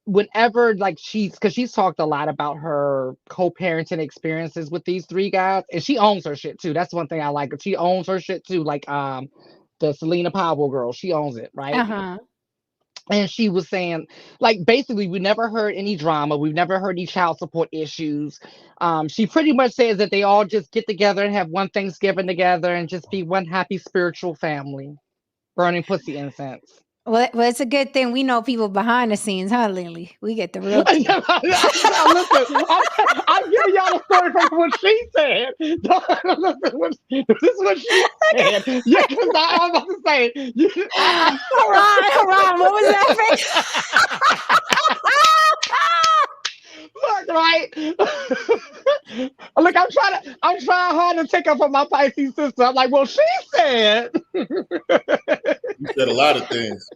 whenever because she's talked a lot about her co-parenting experiences with these three guys, and she owns her shit too. That's one thing I like. She owns her shit too. Like the Selena Powell girl, she owns it, right? Uh-huh. And she was saying, like, basically, we never heard any drama. We've never heard any child support issues. She pretty much says that they all just get together and have one Thanksgiving together and just be one happy spiritual family, burning pussy incense. Well, it's a good thing we know people behind the scenes, huh, Lily? We get the real. Listen, I'm giving y'all the story from what she said. This is what she said. Yeah, because I was about to say. Hold on. What was that face? Look, right? Look, I'm trying hard to take up for my Pisces sister. I'm like, well, she said. You said a lot of things.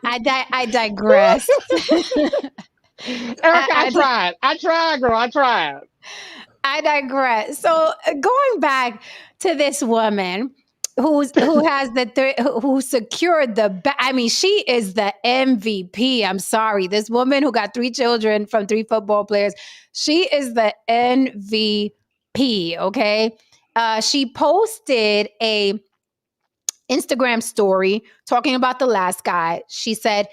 I digress. Erykah, I tried, girl. I tried. I digress. So going back to this woman who secured she is the MVP. I'm sorry. This woman who got 3 children from 3 football players, she is the MVP. Okay. She posted a Instagram story talking about the last guy. She said,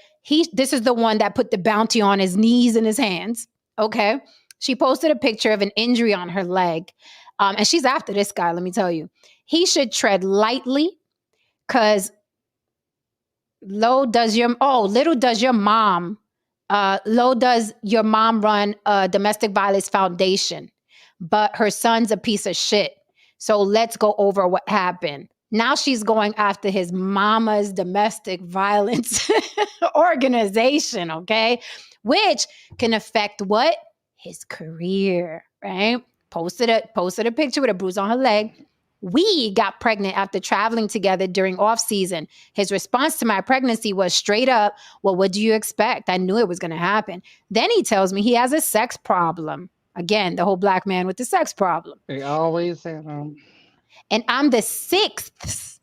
this is the one that put the bounty on his knees and his hands. Okay. She posted a picture of an injury on her leg. And she's after this guy, let me tell you. He should tread lightly because little does your mom run a domestic violence foundation, but her son's a piece of shit. So let's go over what happened. Now she's going after his mama's domestic violence organization, okay? Which can affect what? His career, right? Posted a picture with a bruise on her leg. We got pregnant after traveling together during off season. His response to my pregnancy was straight up, well, what do you expect? I knew it was going to happen. Then he tells me he has a sex problem. Again, the whole black man with the sex problem. They always say, And I'm the 6th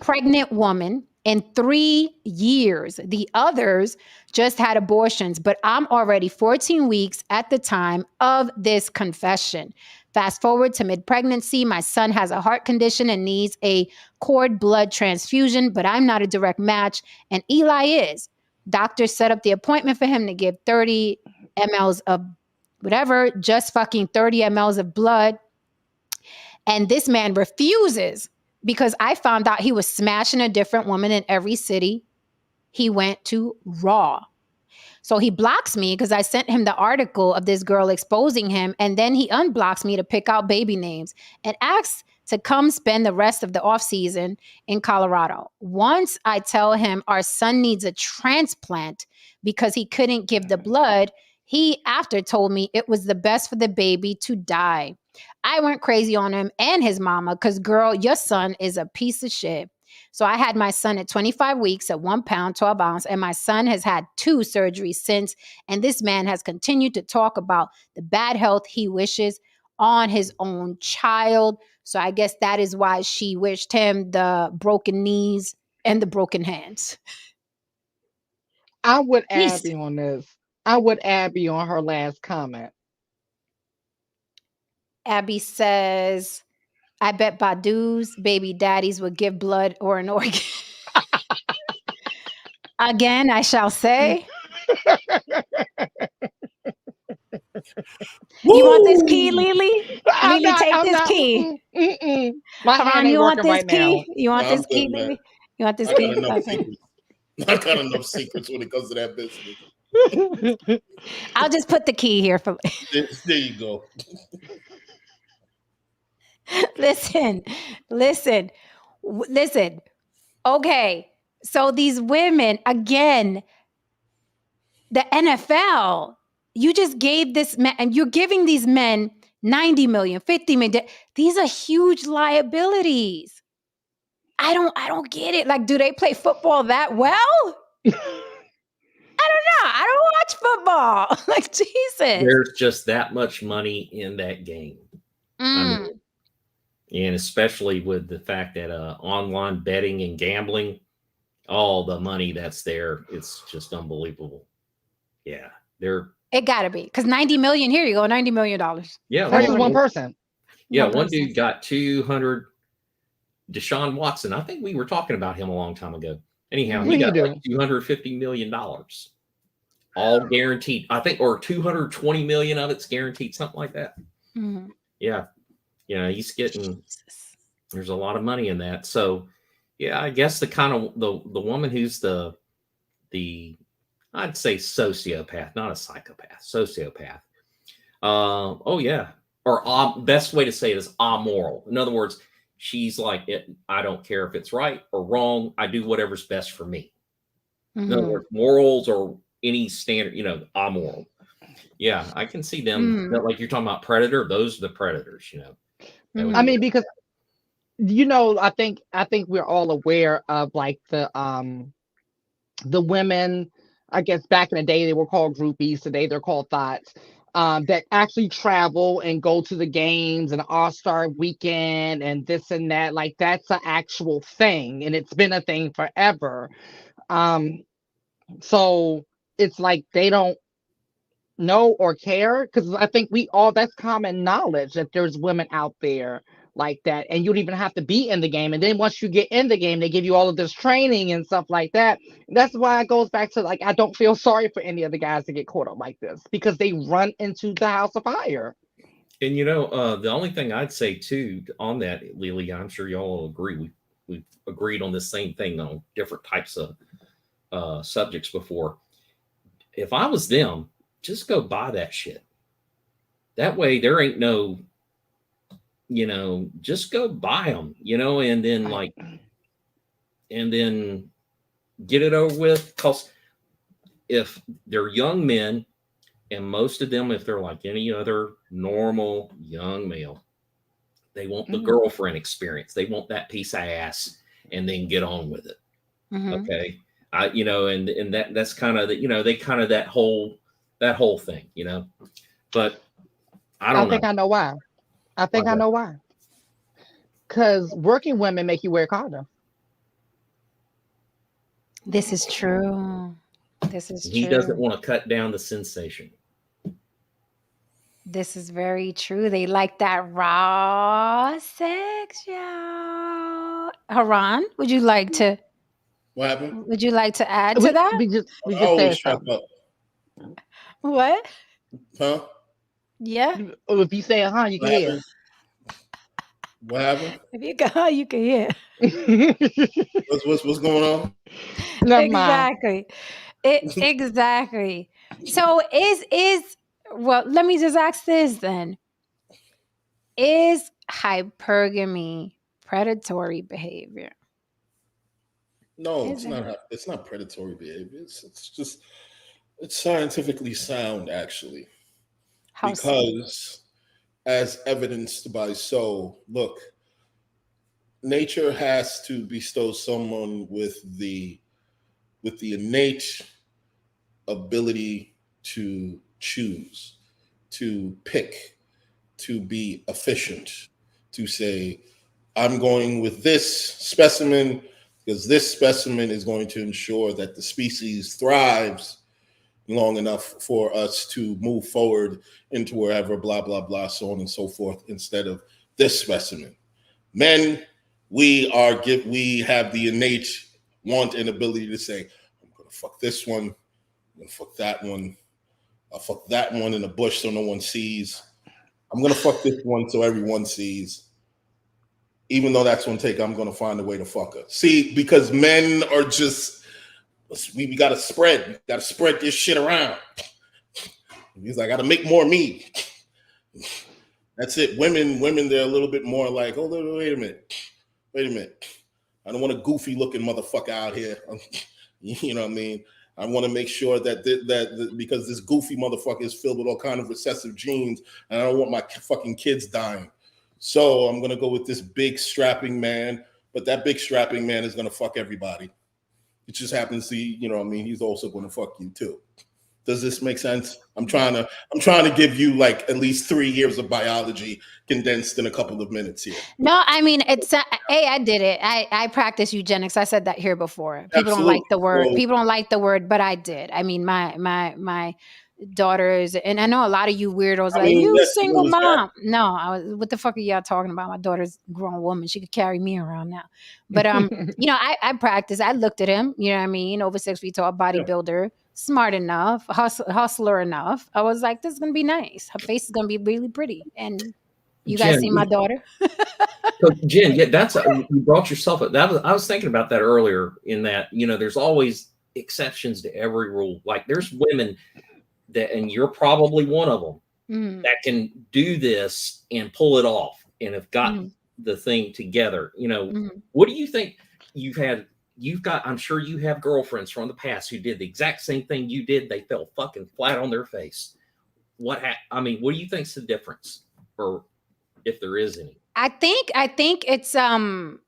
pregnant woman in 3 years. The others just had abortions, but I'm already 14 weeks at the time of this confession. Fast forward to mid-pregnancy, my son has a heart condition and needs a cord blood transfusion, but I'm not a direct match, and Eli is. Doctors set up the appointment for him to give 30 mLs of whatever, just fucking 30 mLs of blood. And this man refuses because I found out he was smashing a different woman in every city he went to raw. So he blocks me because I sent him the article of this girl exposing him. And then he unblocks me to pick out baby names and asks to come spend the rest of the off season in Colorado. Once I tell him our son needs a transplant because he couldn't give the blood, he after told me it was the best for the baby to die. I went crazy on him and his mama because, girl, your son is a piece of shit. So I had my son at 25 weeks at 1 pound, 12 ounce, and my son has had 2 surgeries since. And this man has continued to talk about the bad health he wishes on his own child. So I guess that is why she wished him the broken knees and the broken hands. I would Jeez. Abby on this. I would Abby on her last comment. Abby says, I bet Badu's baby daddies would give blood or an organ. Again, I shall say. You want this key, Lily? Lily, take this key. My hand Haran, ain't you want working this right key? now. You want No, this I'm key, good, man. Lily? You want this I got key? enough Okay. secrets. I got enough secrets when it comes to that business. I'll just put the key here for. There you go. Listen. Okay, so these women again, the NFL. You just gave this man, and you're giving these men 90 million, 50 million. These are huge liabilities. I don't get it. Like, do they play football that well? I don't know. I don't watch football. Like, Jesus. There's just that much money in that game. I mean, and especially with the fact that online betting and gambling, all the money that's there, it's just unbelievable. Yeah, it gotta be because 90 million. Here you go, $90 million. Yeah, That's just one person. Yeah, one dude got 200. Deshaun Watson. I think we were talking about him a long time ago. Anyhow, he got like $250 million, all guaranteed. I think, or 220 million of it's guaranteed, something like that. Mm-hmm. Yeah, he's getting. There's a lot of money in that. So, yeah, I guess the kind of the woman who's the I'd say sociopath, not a psychopath, sociopath. Oh yeah, or best way to say it is amoral. In other words, she's like, I don't care if it's right or wrong. I do whatever's best for me. In other words, morals or any standard, amoral. Yeah, I can see them. Like you're talking about predator. Those are the predators. I mean, because I think we're all aware of like the women. I guess back in the day they were called groupies. Today they're called thoughts. That actually travel and go to the games and All-Star weekend and this and that. Like that's an actual thing, and it's been a thing forever. So it's like they don't know or care because I think that's common knowledge that there's women out there like that, and you don't even have to be in the game. And then once you get in the game, they give you all of this training and stuff like that. That's why it goes back to like I don't feel sorry for any of the guys that get caught up like this because they run into the house of fire. And the only thing I'd say too on that, Lily, I'm sure y'all will agree. We've agreed on the same thing on different types of subjects before. If I was them, just go buy that shit. That way there ain't no, just go buy them, and then get it over with. Because if they're young men, and most of them, if they're like any other normal young male, they want the girlfriend experience. They want that piece of ass and then get on with it. Okay. And that's kind of they kind of that whole thing, but I don't know. I know why. I know why. Because working women make you wear a condom. This is true. This is He doesn't true. want to cut down the sensation. This is very true. They like that raw sex, y'all. Haran, What happened? would you like to add to that? We I just always said shut something. up. What? Huh? Yeah. If you say you What can hear. happened? What happened? If you go, you can hear. What's going on? Never mind. Exactly. Exactly. So well, let me just ask this then. Is hypergamy predatory behavior? No, Is it? it's not predatory behavior. It's scientifically sound actually. How so? Because as evidenced by look, nature has to bestow someone with the innate ability to choose, to pick, to be efficient, to say, I'm going with this specimen because this specimen is going to ensure that the species thrives long enough for us to move forward into wherever, blah, blah, blah, so on and so forth, instead of this specimen. Men, we have the innate want and ability to say, I'm gonna fuck this one, I'm gonna fuck that one, I'll fuck that one in the bush so no one sees. I'm gonna fuck this one so everyone sees. Even though that's gonna take, I'm gonna find a way to fuck her. See, because men are just, we gotta spread this shit around. He's like, I gotta make more me. That's it. Women, they're a little bit more like, oh, wait a minute. I don't want a goofy looking motherfucker out here. You know what I mean? I want to make sure that because this goofy motherfucker is filled with all kind of recessive genes, and I don't want my fucking kids dying. So I'm gonna go with this big strapping man, but that big strapping man is gonna fuck everybody. It just happens to, you know what I mean? He's also gonna fuck you too. Does this make sense? I'm trying to give you like at least 3 years of biology condensed in a couple of minutes here. No, I mean it's I did it. I practice eugenics. I said that here before. People don't like the word. People don't like the word, but I did. I mean, my daughters, and I know a lot of you weirdos you single mom. No, what the fuck are y'all talking about? My daughter's a grown woman. She could carry me around now. But I practice. I looked at him, you know what I mean, over 6 feet tall, bodybuilder, smart enough, hustler enough. I was like, this is gonna be nice. Her face is gonna be really pretty. And you guys see my daughter? So Jen, you brought yourself up. I was thinking about that earlier, in that, there's always exceptions to every rule. Like there's women that, and you're probably one of them, that can do this and pull it off and have got the thing together. What do you think? I'm sure you have girlfriends from the past who did the exact same thing you did. They fell fucking flat on their face. What do you think's the difference, or if there is any? I think it's an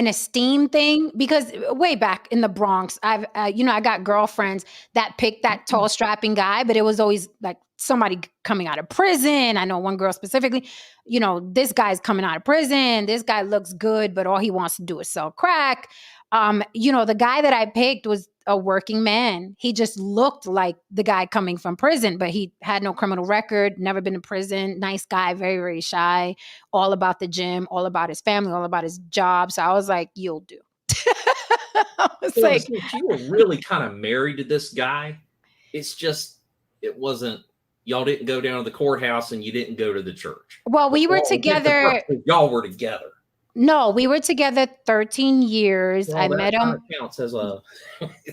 esteem thing, because way back in the Bronx, I got girlfriends that picked that tall strapping guy, but it was always like somebody coming out of prison. I know one girl specifically, this guy's coming out of prison. This guy looks good, but all he wants to do is sell crack. The guy that I picked was a working man. He just looked like the guy coming from prison, but he had no criminal record, never been to prison. Nice guy, very, very shy, all about the gym, all about his family, all about his job. So I was like, you'll do. I was like, you were really kind of married to this guy. It's just, it wasn't, y'all didn't go down to the courthouse and you didn't go to the church. Well, we were together. Y'all were together. No, we were together 13 years. Well, I met him. Counts as a.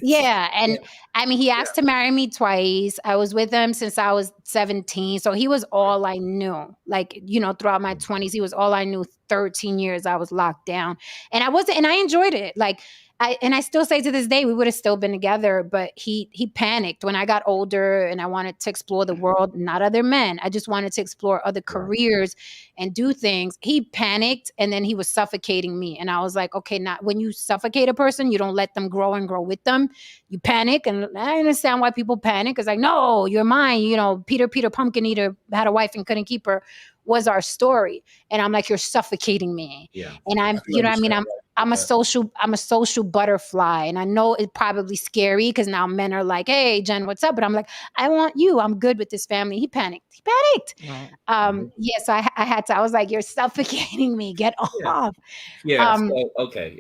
Yeah. And I mean, he asked to marry me twice. I was with him since I was 17. So he was all I knew. Like, throughout my 20s, he was all I knew. 13 years I was locked down. And I enjoyed it. Like, I still say to this day, we would have still been together, but he panicked when I got older and I wanted to explore the world, not other men. I just wanted to explore other careers and do things. He panicked, and then he was suffocating me. And I was like, okay, not when you suffocate a person, you don't let them grow and grow with them. You panic. And I understand why people panic. It's like, no, you're mine. Peter Pumpkin Eater had a wife and couldn't keep her, was our story. And I'm like, you're suffocating me. Yeah. And I'm, I'm a social butterfly. And I know it's probably scary because now men are like, hey, Jen, what's up? But I'm like, I want you. I'm good with this family. He panicked. So I had to, I was like, you're suffocating me. Get Yeah. off. Yeah. So, okay.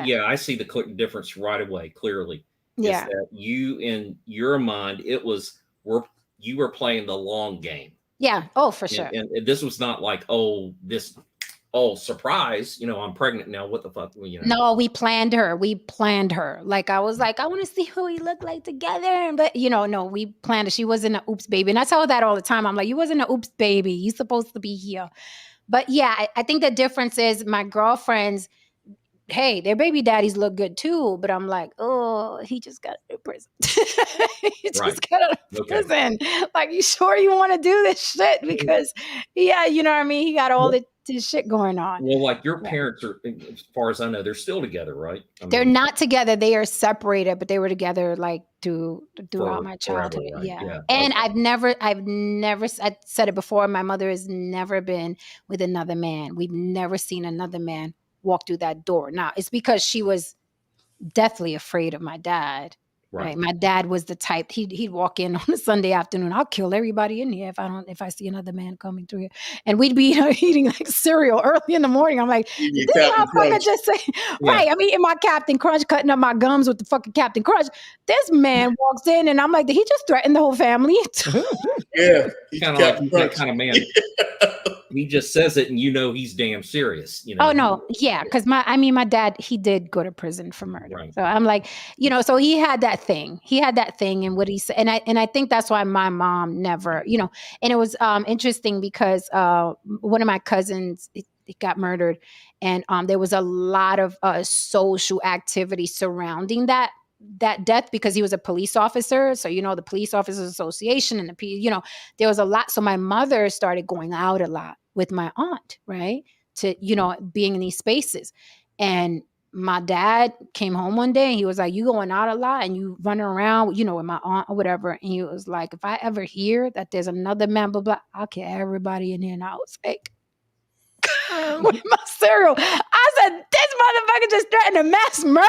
Yeah. I see the difference right away. Clearly, is Yeah. that you, in your mind, you were playing the long game. Yeah. Oh, for sure. And this was not like, surprise, I'm pregnant now. What the fuck? No, we planned her. Like, I was like, I want to see who we look like together. But, no, we planned her. She wasn't an oops baby. And I tell her that all the time. I'm like, you wasn't an oops baby. You supposed to be here. But yeah, I think the difference is my girlfriends, hey, their baby daddies look good too. But I'm like, oh, he just got out of prison. He just got out of prison. Like, you sure you want to do this shit? Because, yeah, you know what I mean? He got all this shit going on. Well, like your parents are, as far as I know, they're still together, right? They're not together. They are separated, but they were together like throughout my childhood. Forever, right? Yeah. And I've never, I said it before, my mother has never been with another man. We've never seen another man walk through that door. Now, it's because she was deathly afraid of my dad. Right. My dad was the type, he'd walk in on a Sunday afternoon. I'll kill everybody in here if I see another man coming through here. And we'd be eating like cereal early in the morning. I'm like, did this motherfucker just say, right? I'm eating my Captain Crunch, cutting up my gums with the fucking Captain Crunch. This man walks in and I'm like, did he just threaten the whole family? Yeah. He's kind of like that kind of man. He just says it and he's damn serious. Oh no. Yeah. Cause my dad, he did go to prison for murder. Right. So I'm like, so he had that thing. And what he said. And I think that's why my mom never, and it was interesting because one of my cousins, he got murdered. And there was a lot of social activity surrounding that death because he was a police officer. So, the Police Officers Association and there was a lot. So my mother started going out a lot with my aunt, right? To, being in these spaces. And my dad came home one day and he was like, you going out a lot and you running around, with my aunt or whatever. And he was like, if I ever hear that there's another man, blah, blah, I'll kill everybody in here. And I was like, with my cereal. I said, this motherfucker just threatened a mass murder.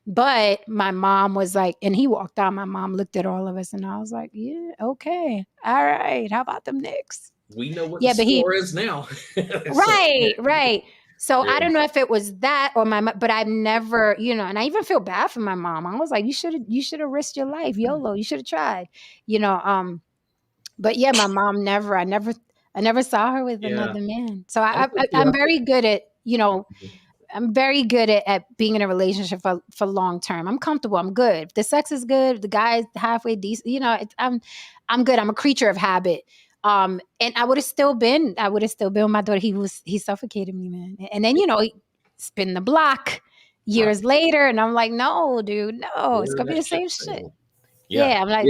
But my mom was like, and he walked out. My mom looked at all of us and I was like, yeah, okay. All right. How about them Knicks? We know what the score is now. Right. So I don't know if it was that or but I've never, and I even feel bad for my mom. I was like, you should have risked your life. YOLO. You should have tried, but yeah, my mom never, I never saw her with another man. So I'm very good at, I'm very good at being in a relationship for long term. I'm comfortable. I'm good. If the sex is good, if the guy's halfway decent, I'm good. I'm a creature of habit. And I would have still been with my daughter. He suffocated me, man. And then, he spin the block years later. And I'm like, no, dude, no, it's going to be the same shit. Yeah. I'm like,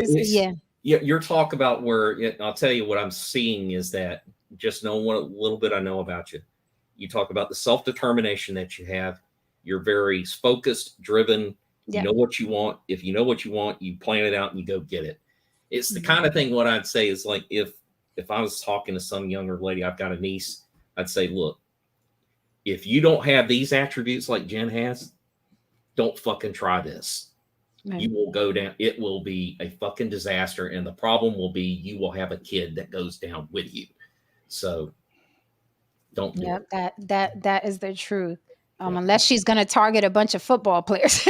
your talk about where, I'll tell you what I'm seeing is that just knowing what a little bit I know about you. You talk about the self-determination that you have. You're very focused, driven. You know what you want. If you know what you want, you plan it out and you go get it. It's the kind of thing what I'd say is like, if I was talking to some younger lady, I've got a niece, I'd say, look, if you don't have these attributes like Jen has, don't fucking try this. Right. You will go down. It will be a fucking disaster. And the problem will be you will have a kid that goes down with you. So don't do it. That is the truth. Unless she's going to target a bunch of football players.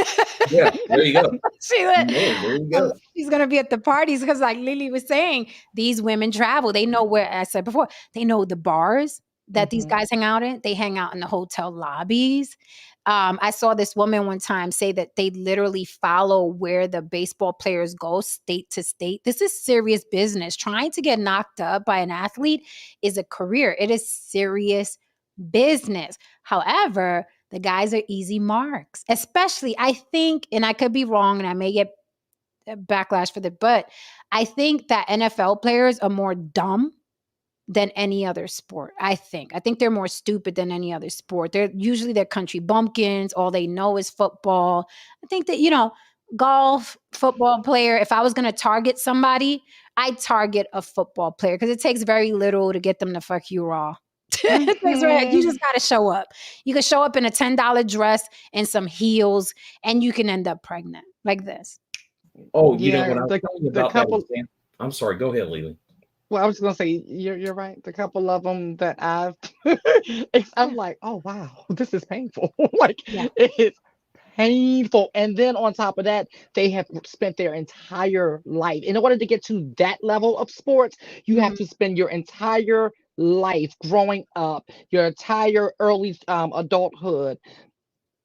Yeah, there you go. There you go. She's going to be at the parties because like Lily was saying, these women travel. They know where, I said before, they know the bars that these guys hang out in. They hang out in the hotel lobbies. I saw this woman one time say that they literally follow where the baseball players go state to state. This is serious business. Trying to get knocked up by an athlete is a career. It is serious business. However, the guys are easy marks, especially I think, and I could be wrong and I may get backlash for that, but I think that NFL players are more dumb than any other sport. I think they're more stupid than any other sport. They're country bumpkins. All they know is football. I think that, golf, football player, if I was going to target somebody, I'd target a football player because it takes very little to get them to fuck you raw. That's right. You Mhm. just got to show up. You can show up in a $10 dress and some heels, and you can end up pregnant like this. Oh, Yeah, when I was telling you the about that couple. example, I'm sorry. Go ahead, Lily. Well, I was gonna say you're right. The couple of them that I've, I'm Yeah. like, oh wow, this is painful. Like Yeah. it is painful. And then on top of that, they have spent their entire life. In order to get to that level of sports, you have Mhm. to spend your entire life growing up, your entire early adulthood,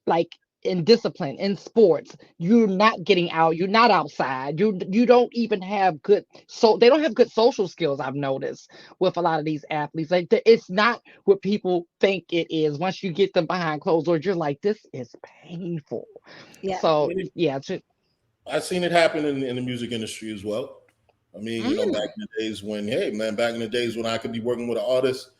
like in discipline, in sports. You're not getting out, you're not outside. You don't even have good, so they don't have good social skills, I've noticed with a lot of these athletes. Like it's not what people think it is. Once you get them behind closed doors, you're like, this is painful. Yeah. So I yeah, I've seen it happen in the music industry as well. I mean, back Mm. in the days when, hey man, back in the days when I could be working with an artist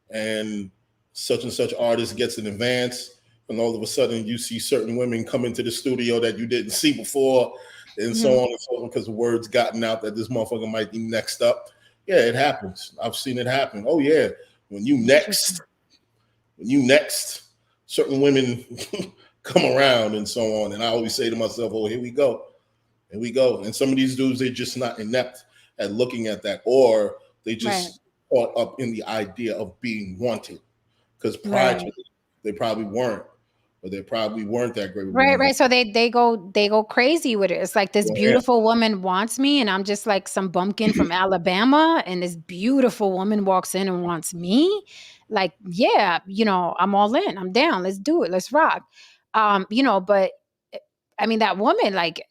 and such artist gets an advance, and all of a sudden you see certain women come into the studio that you didn't see before, and so Mhm. on and so on, because the word's gotten out that this motherfucker might be next up. Yeah, it happens. I've seen it happen. Oh yeah, when you next, Interesting. when you next, certain women come around and so on. And I always say to myself, oh, here we go. Here we go. And some of these dudes, they're just not inept at looking at that, or they Right. just caught up in the idea of being wanted. Because prior to Right. it, they probably weren't, or they probably weren't that great of a Right, woman. right. So they go crazy with it. It's like this Go ahead. beautiful woman wants me, and I'm just like some bumpkin from Alabama, and this beautiful woman walks in and wants me. Like, yeah, I'm all in. I'm down. Let's do it. Let's rock. But I mean that woman, like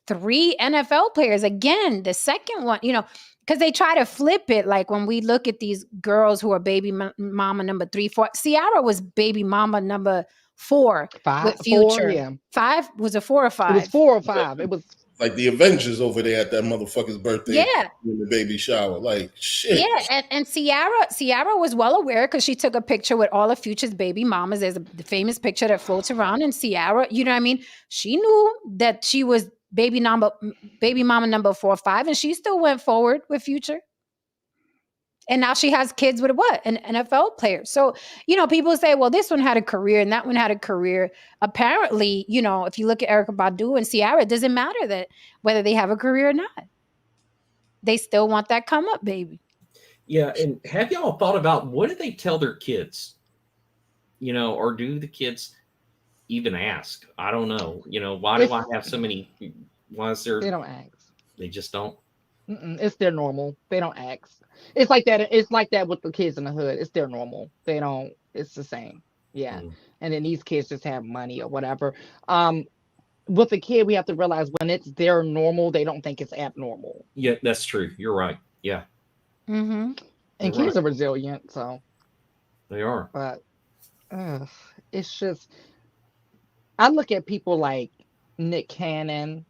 three NFL players. Again, the second one, because they try to flip it. Like when we look at these girls who are baby mama number 3, 4, Ciara was baby mama number 4 five, with four, Future. yeah. 5 was a 4 or It was 5. 4 or 5. It was Like the Avengers over there at that motherfucker's birthday Yeah, in the baby shower. Like, yeah, shit. and Ciara was well aware because she took a picture with all of Future's baby mamas. There's the famous picture that floats around, and Ciara, you know what I mean? She knew that she was baby mama number 4 or 5, and she still went forward with Future. And now she has kids with what? An NFL player. So, people say, well, this one had a career and that one had a career. Apparently, if you look at Erica Badu and Ciara, it doesn't matter that whether they have a career or not. They still want that come up, baby. Yeah, and have y'all thought about what do they tell their kids? Or do the kids even ask? I don't know. Why do it's I have so many? Why is there? they don't ask. They just don't. It's their normal. They don't ask. It's like that. It's like that with the kids in the hood. It's their normal. They don't. It's the same. Yeah. Mm. And then these kids just have money or whatever. With a kid, we have to realize when it's their normal, they don't think it's abnormal. Yeah, that's true. You're right. Yeah, Mm-hmm. And you're right. kids are resilient, so. They are. But it's just. I look at people like Nick Cannon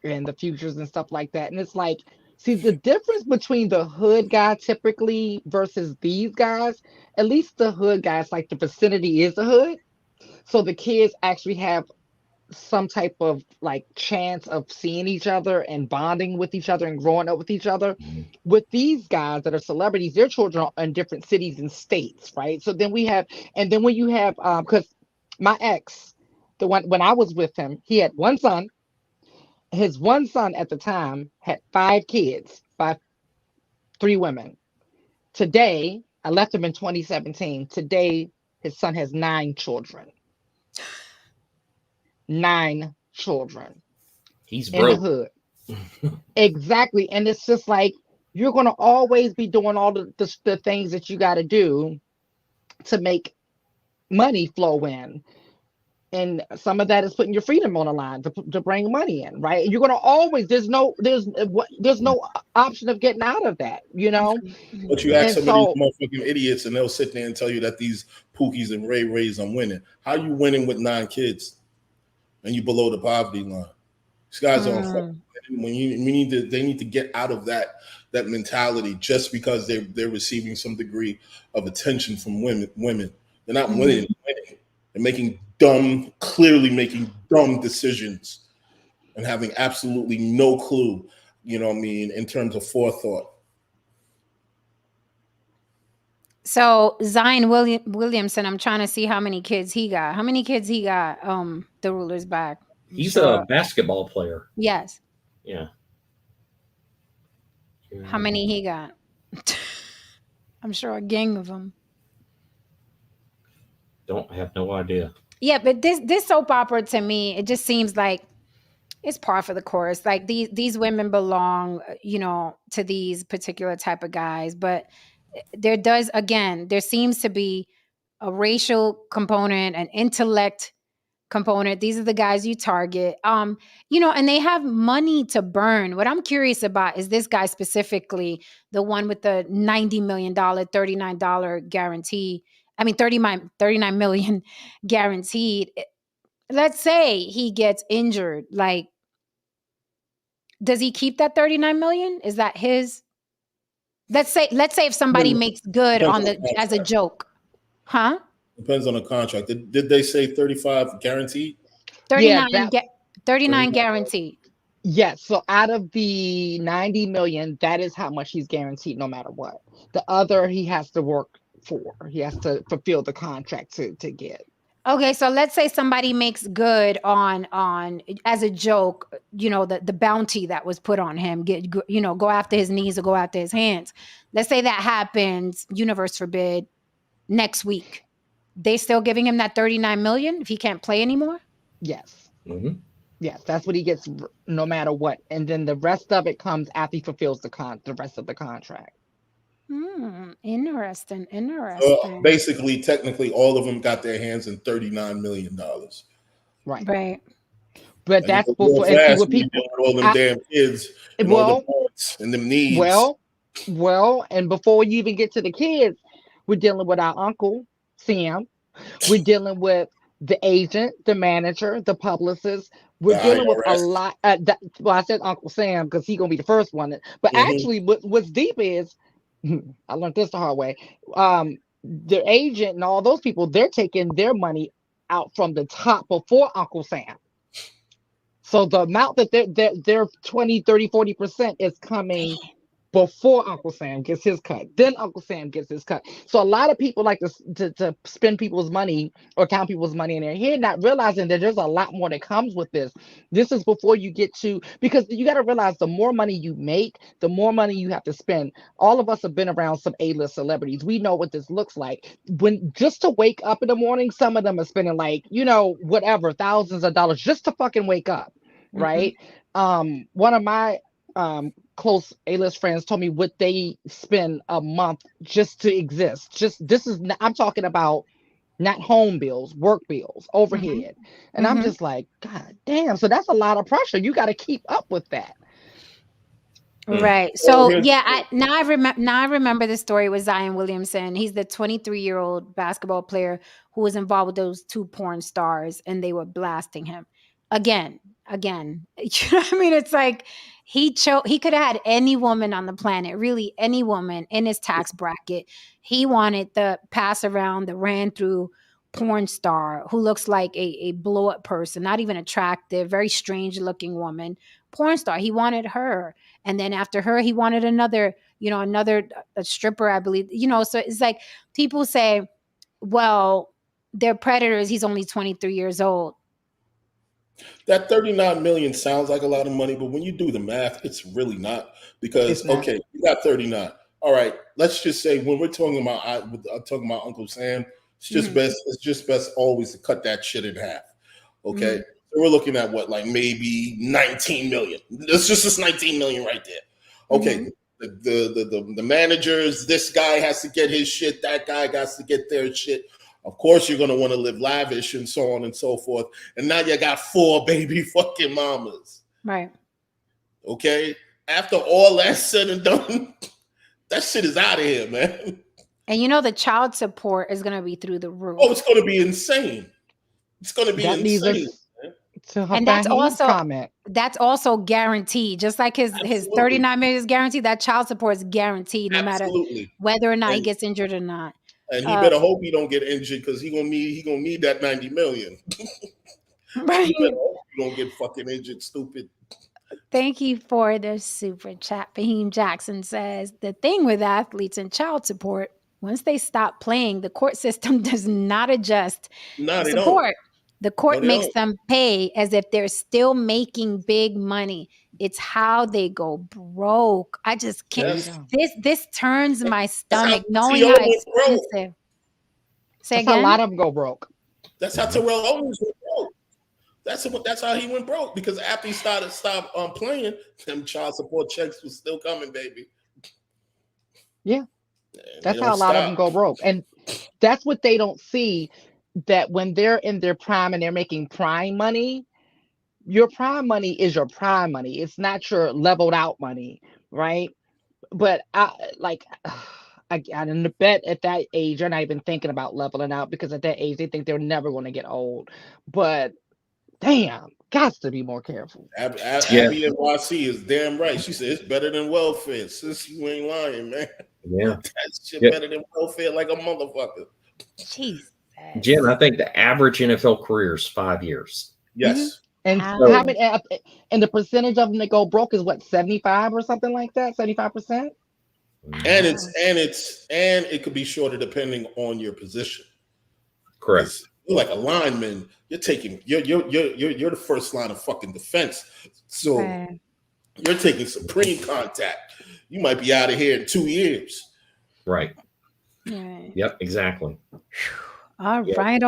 and the Futures and stuff like that, and it's like, see the difference between the hood guy typically versus these guys. At least the hood guys, like the vicinity is the hood, so the kids actually have some type of like chance of seeing each other and bonding with each other and growing up with each other. Mhm. With these guys that are celebrities, their children are in different cities and states, right? So then we have, and then when you have, because my ex, the one when I was with him, he had one son. His one son at the time had 5 kids by 3 women. Today, I left him in 2017. Today, his son has 9 children. 9 children He's in the broke. hood. Exactly. And it's just like you're going to always be doing all the things that you got to do to make money flow in. And some of that is putting your freedom on the line to bring money in, right? And you're going to always, there's no option of getting out of that, you know? But you Mm-hmm. ask And some of these so, motherfucking idiots, and they'll sit there and tell you that these Pookies and Ray Rays are winning. How you winning with 9 kids and you below the poverty line? These guys are fucking. Mm. They need to get out of that mentality just because they're receiving some degree of attention from women. They're not Mm-hmm. winning. They're clearly making dumb decisions and having absolutely no clue, you know what I mean, in terms of forethought. So Zion Williamson, I'm trying to see how many kids he got. How many kids he got? The ruler's back. I'm He's a sure. basketball player. Yes. Yeah. How many he got? I'm sure a gang of them. Don't have no idea. Yeah, but this soap opera to me, it just seems like it's par for the course. Like these women belong, to these particular type of guys. But there seems to be a racial component, an intellect component. These are the guys you target. And they have money to burn. What I'm curious about is this guy specifically, the one with the $90 million, $39 guarantee. I mean, 39 million guaranteed. Let's say he gets injured. Like, does he keep that 39 million? Is that his? Let's say if somebody makes good Depends on on the as a contract. joke. Huh? Depends on the contract. Did they say 35 guaranteed? Yeah, 39 that 39 39. guaranteed. yes. So out of the 90 million, that is how much he's guaranteed no matter what. The other he has to work for. He has to fulfill the contract to get. Okay, so let's say somebody makes good on as a joke, the bounty that was put on him, go after his knees or go after his hands. Let's say that happens, universe forbid, next week. They still giving him that 39 million if he can't play anymore? Yes. Hmm. Yes, that's what he gets no matter what. And then the rest of it comes after he fulfills the rest of the contract. Interesting. So basically, technically, all of them got their hands in $39 million. Right. Right. But Like, you that's go real before, and see fast what when you people deal with all them I, damn kids and all the well, boards and them needs. well, and before you even get to the kids, we're dealing with our uncle Sam. We're dealing with the agent, the manager, the publicist. We're The dealing with a IRS. lot. Well, I said Uncle Sam because he's gonna be the first one. But Hmm. actually, what's deep is I learned this the hard way. The agent and all those people, they're taking their money out from the top before Uncle Sam. So the amount that they're 20, 30, 40% is coming before Uncle Sam gets his cut. Then Uncle Sam gets his cut. So a lot of people like to spend people's money or count people's money in their head, not realizing that there's a lot more that comes with this. This is before you get to, because you got to realize the more money you make, the more money you have to spend. All of us have been around some A-list celebrities. We know what this looks like. When just to wake up in the morning, some of them are spending like, whatever, thousands of dollars just to fucking wake up. Mhm. Right. One of my close A-list friends told me what they spend a month just to exist. Just this is I'm talking about not home bills, work bills, Mhm. overhead. And I'm Mhm. just like, God damn. So that's a lot of pressure. You got to keep up with that. Right. Well, So here's yeah, now I remember the story with Zion Williamson. He's the 23-year-old basketball player who was involved with those two porn stars and they were blasting him. Again. You know what I mean? It's like he could have had any woman on the planet, really any woman in his tax bracket. He wanted the pass around the ran through porn star who looks like a blow up person, not even attractive, very strange looking woman. Porn star. He wanted her. And then after her, he wanted another a stripper, I believe. So it's like people say, well, they're predators. He's only 23 years old. that 39 million sounds like a lot of money, but when you do the math, it's really not. It's Because not. okay, you got 39. All right, let's just say when we're talking about talking about Uncle Sam, Mhm. it's just best always to cut that shit in half. Okay. Mhm. So we're looking at what, like maybe 19 million. It's just this 19 million right there. Okay. Mhm. The managers, this guy has to get his shit, that guy has to get their shit. Of course, you're gonna want to live lavish and so on and so forth. And now you got four baby fucking mamas. Right. Okay. After all that's said and done, that shit is out of here, man. And the child support is going to be through the Oh, roof. it's gonna be insane. It's gonna be That leads insane. us to And that's Fahim's also comment. guaranteed. Just like his Absolutely. 39 million is guaranteed, that child support is guaranteed no matter Absolutely. whether or not he And gets injured or not. And he Uh, better hope he don't get injured because he gonna need that 90 million. right. You better hope you don't get fucking injured, stupid. Thank you for the super chat. Fahim Jackson says the thing with athletes and child support, once they stop playing, the court system does not adjust No, the they support. The court they makes don't. them pay as if they're still making big money. It's how they go broke. I just can't. Yes. This turns my That's how stomach knowing T.O. how went broke. expensive. Say That's how a again? lot of them go broke. That's how Terrell Owens went broke. That's how he went broke, because after he stopped playing, them child support checks was still coming, baby. Yeah. And That's they how a don't lot of them stop. go broke. And that's what they don't see, that when they're in their prime and they're making prime money, your prime money is your prime money. It's not your leveled out money, right? But I didn't bet at that age, they're not even thinking about leveling out, because at that age they think they're never going to get old. But damn, got to be more careful. Abby Yeah. NYC is damn right. She said it's better than welfare. Sis, you ain't lying, man. Yeah. That shit Yeah. better than welfare like a motherfucker. Jesus. Jim, I think the average NFL career is 5 years. Yes. And Wow. how many? And the percentage of them that go broke is what, 75 or something like that, 75%. And it could be shorter depending on your position. Correct. 'Cause you're like a lineman. You're the first line of fucking defense. So Right. you're taking supreme contact. You might be out of here in 2 years. Right. Right. Yep, exactly. All Yeah. right.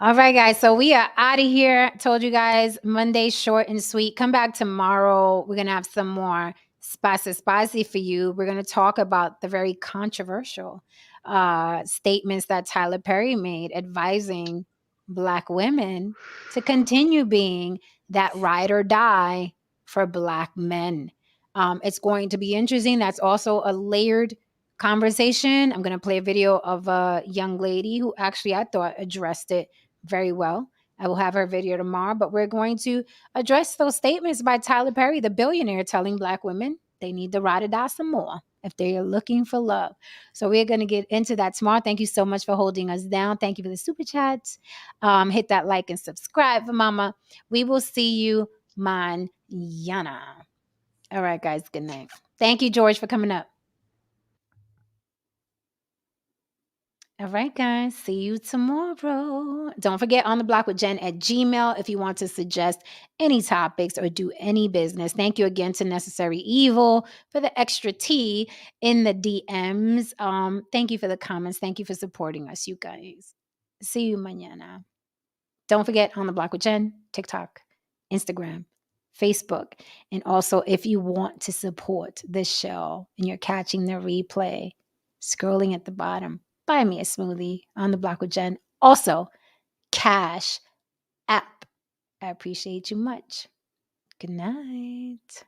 All right, guys. So we are out of here. Told you guys, Monday short and sweet. Come back tomorrow. We're gonna have some more spicy for you. We're gonna talk about the very controversial statements that Tyler Perry made, advising Black women to continue being that ride or die for Black men. It's going to be interesting. That's also a layered conversation. I'm going to play a video of a young lady who actually I thought addressed it very well. I will have her video tomorrow, but we're going to address those statements by Tyler Perry, the billionaire, telling Black women they need to ride or die some more if they are looking for love. So we're going to get into that tomorrow. Thank you so much for holding us down. Thank you for the super chats. Hit that like and subscribe for mama. We will see you mañana. All right, guys. Good night. Thank you, George, for coming up. All right, guys. See you tomorrow. Don't forget On the Block with Jen at Gmail if you want to suggest any topics or do any business. Thank you again to Necessary Evil for the extra tea in the DMs. Thank you for the comments. Thank you for supporting us, you guys. See you mañana. Don't forget On the Block with Jen, TikTok, Instagram, Facebook. And also, if you want to support this show and you're catching the replay, scrolling at the bottom, buy me a smoothie On the Block with Jen. Also, Cash App. I appreciate you much. Good night.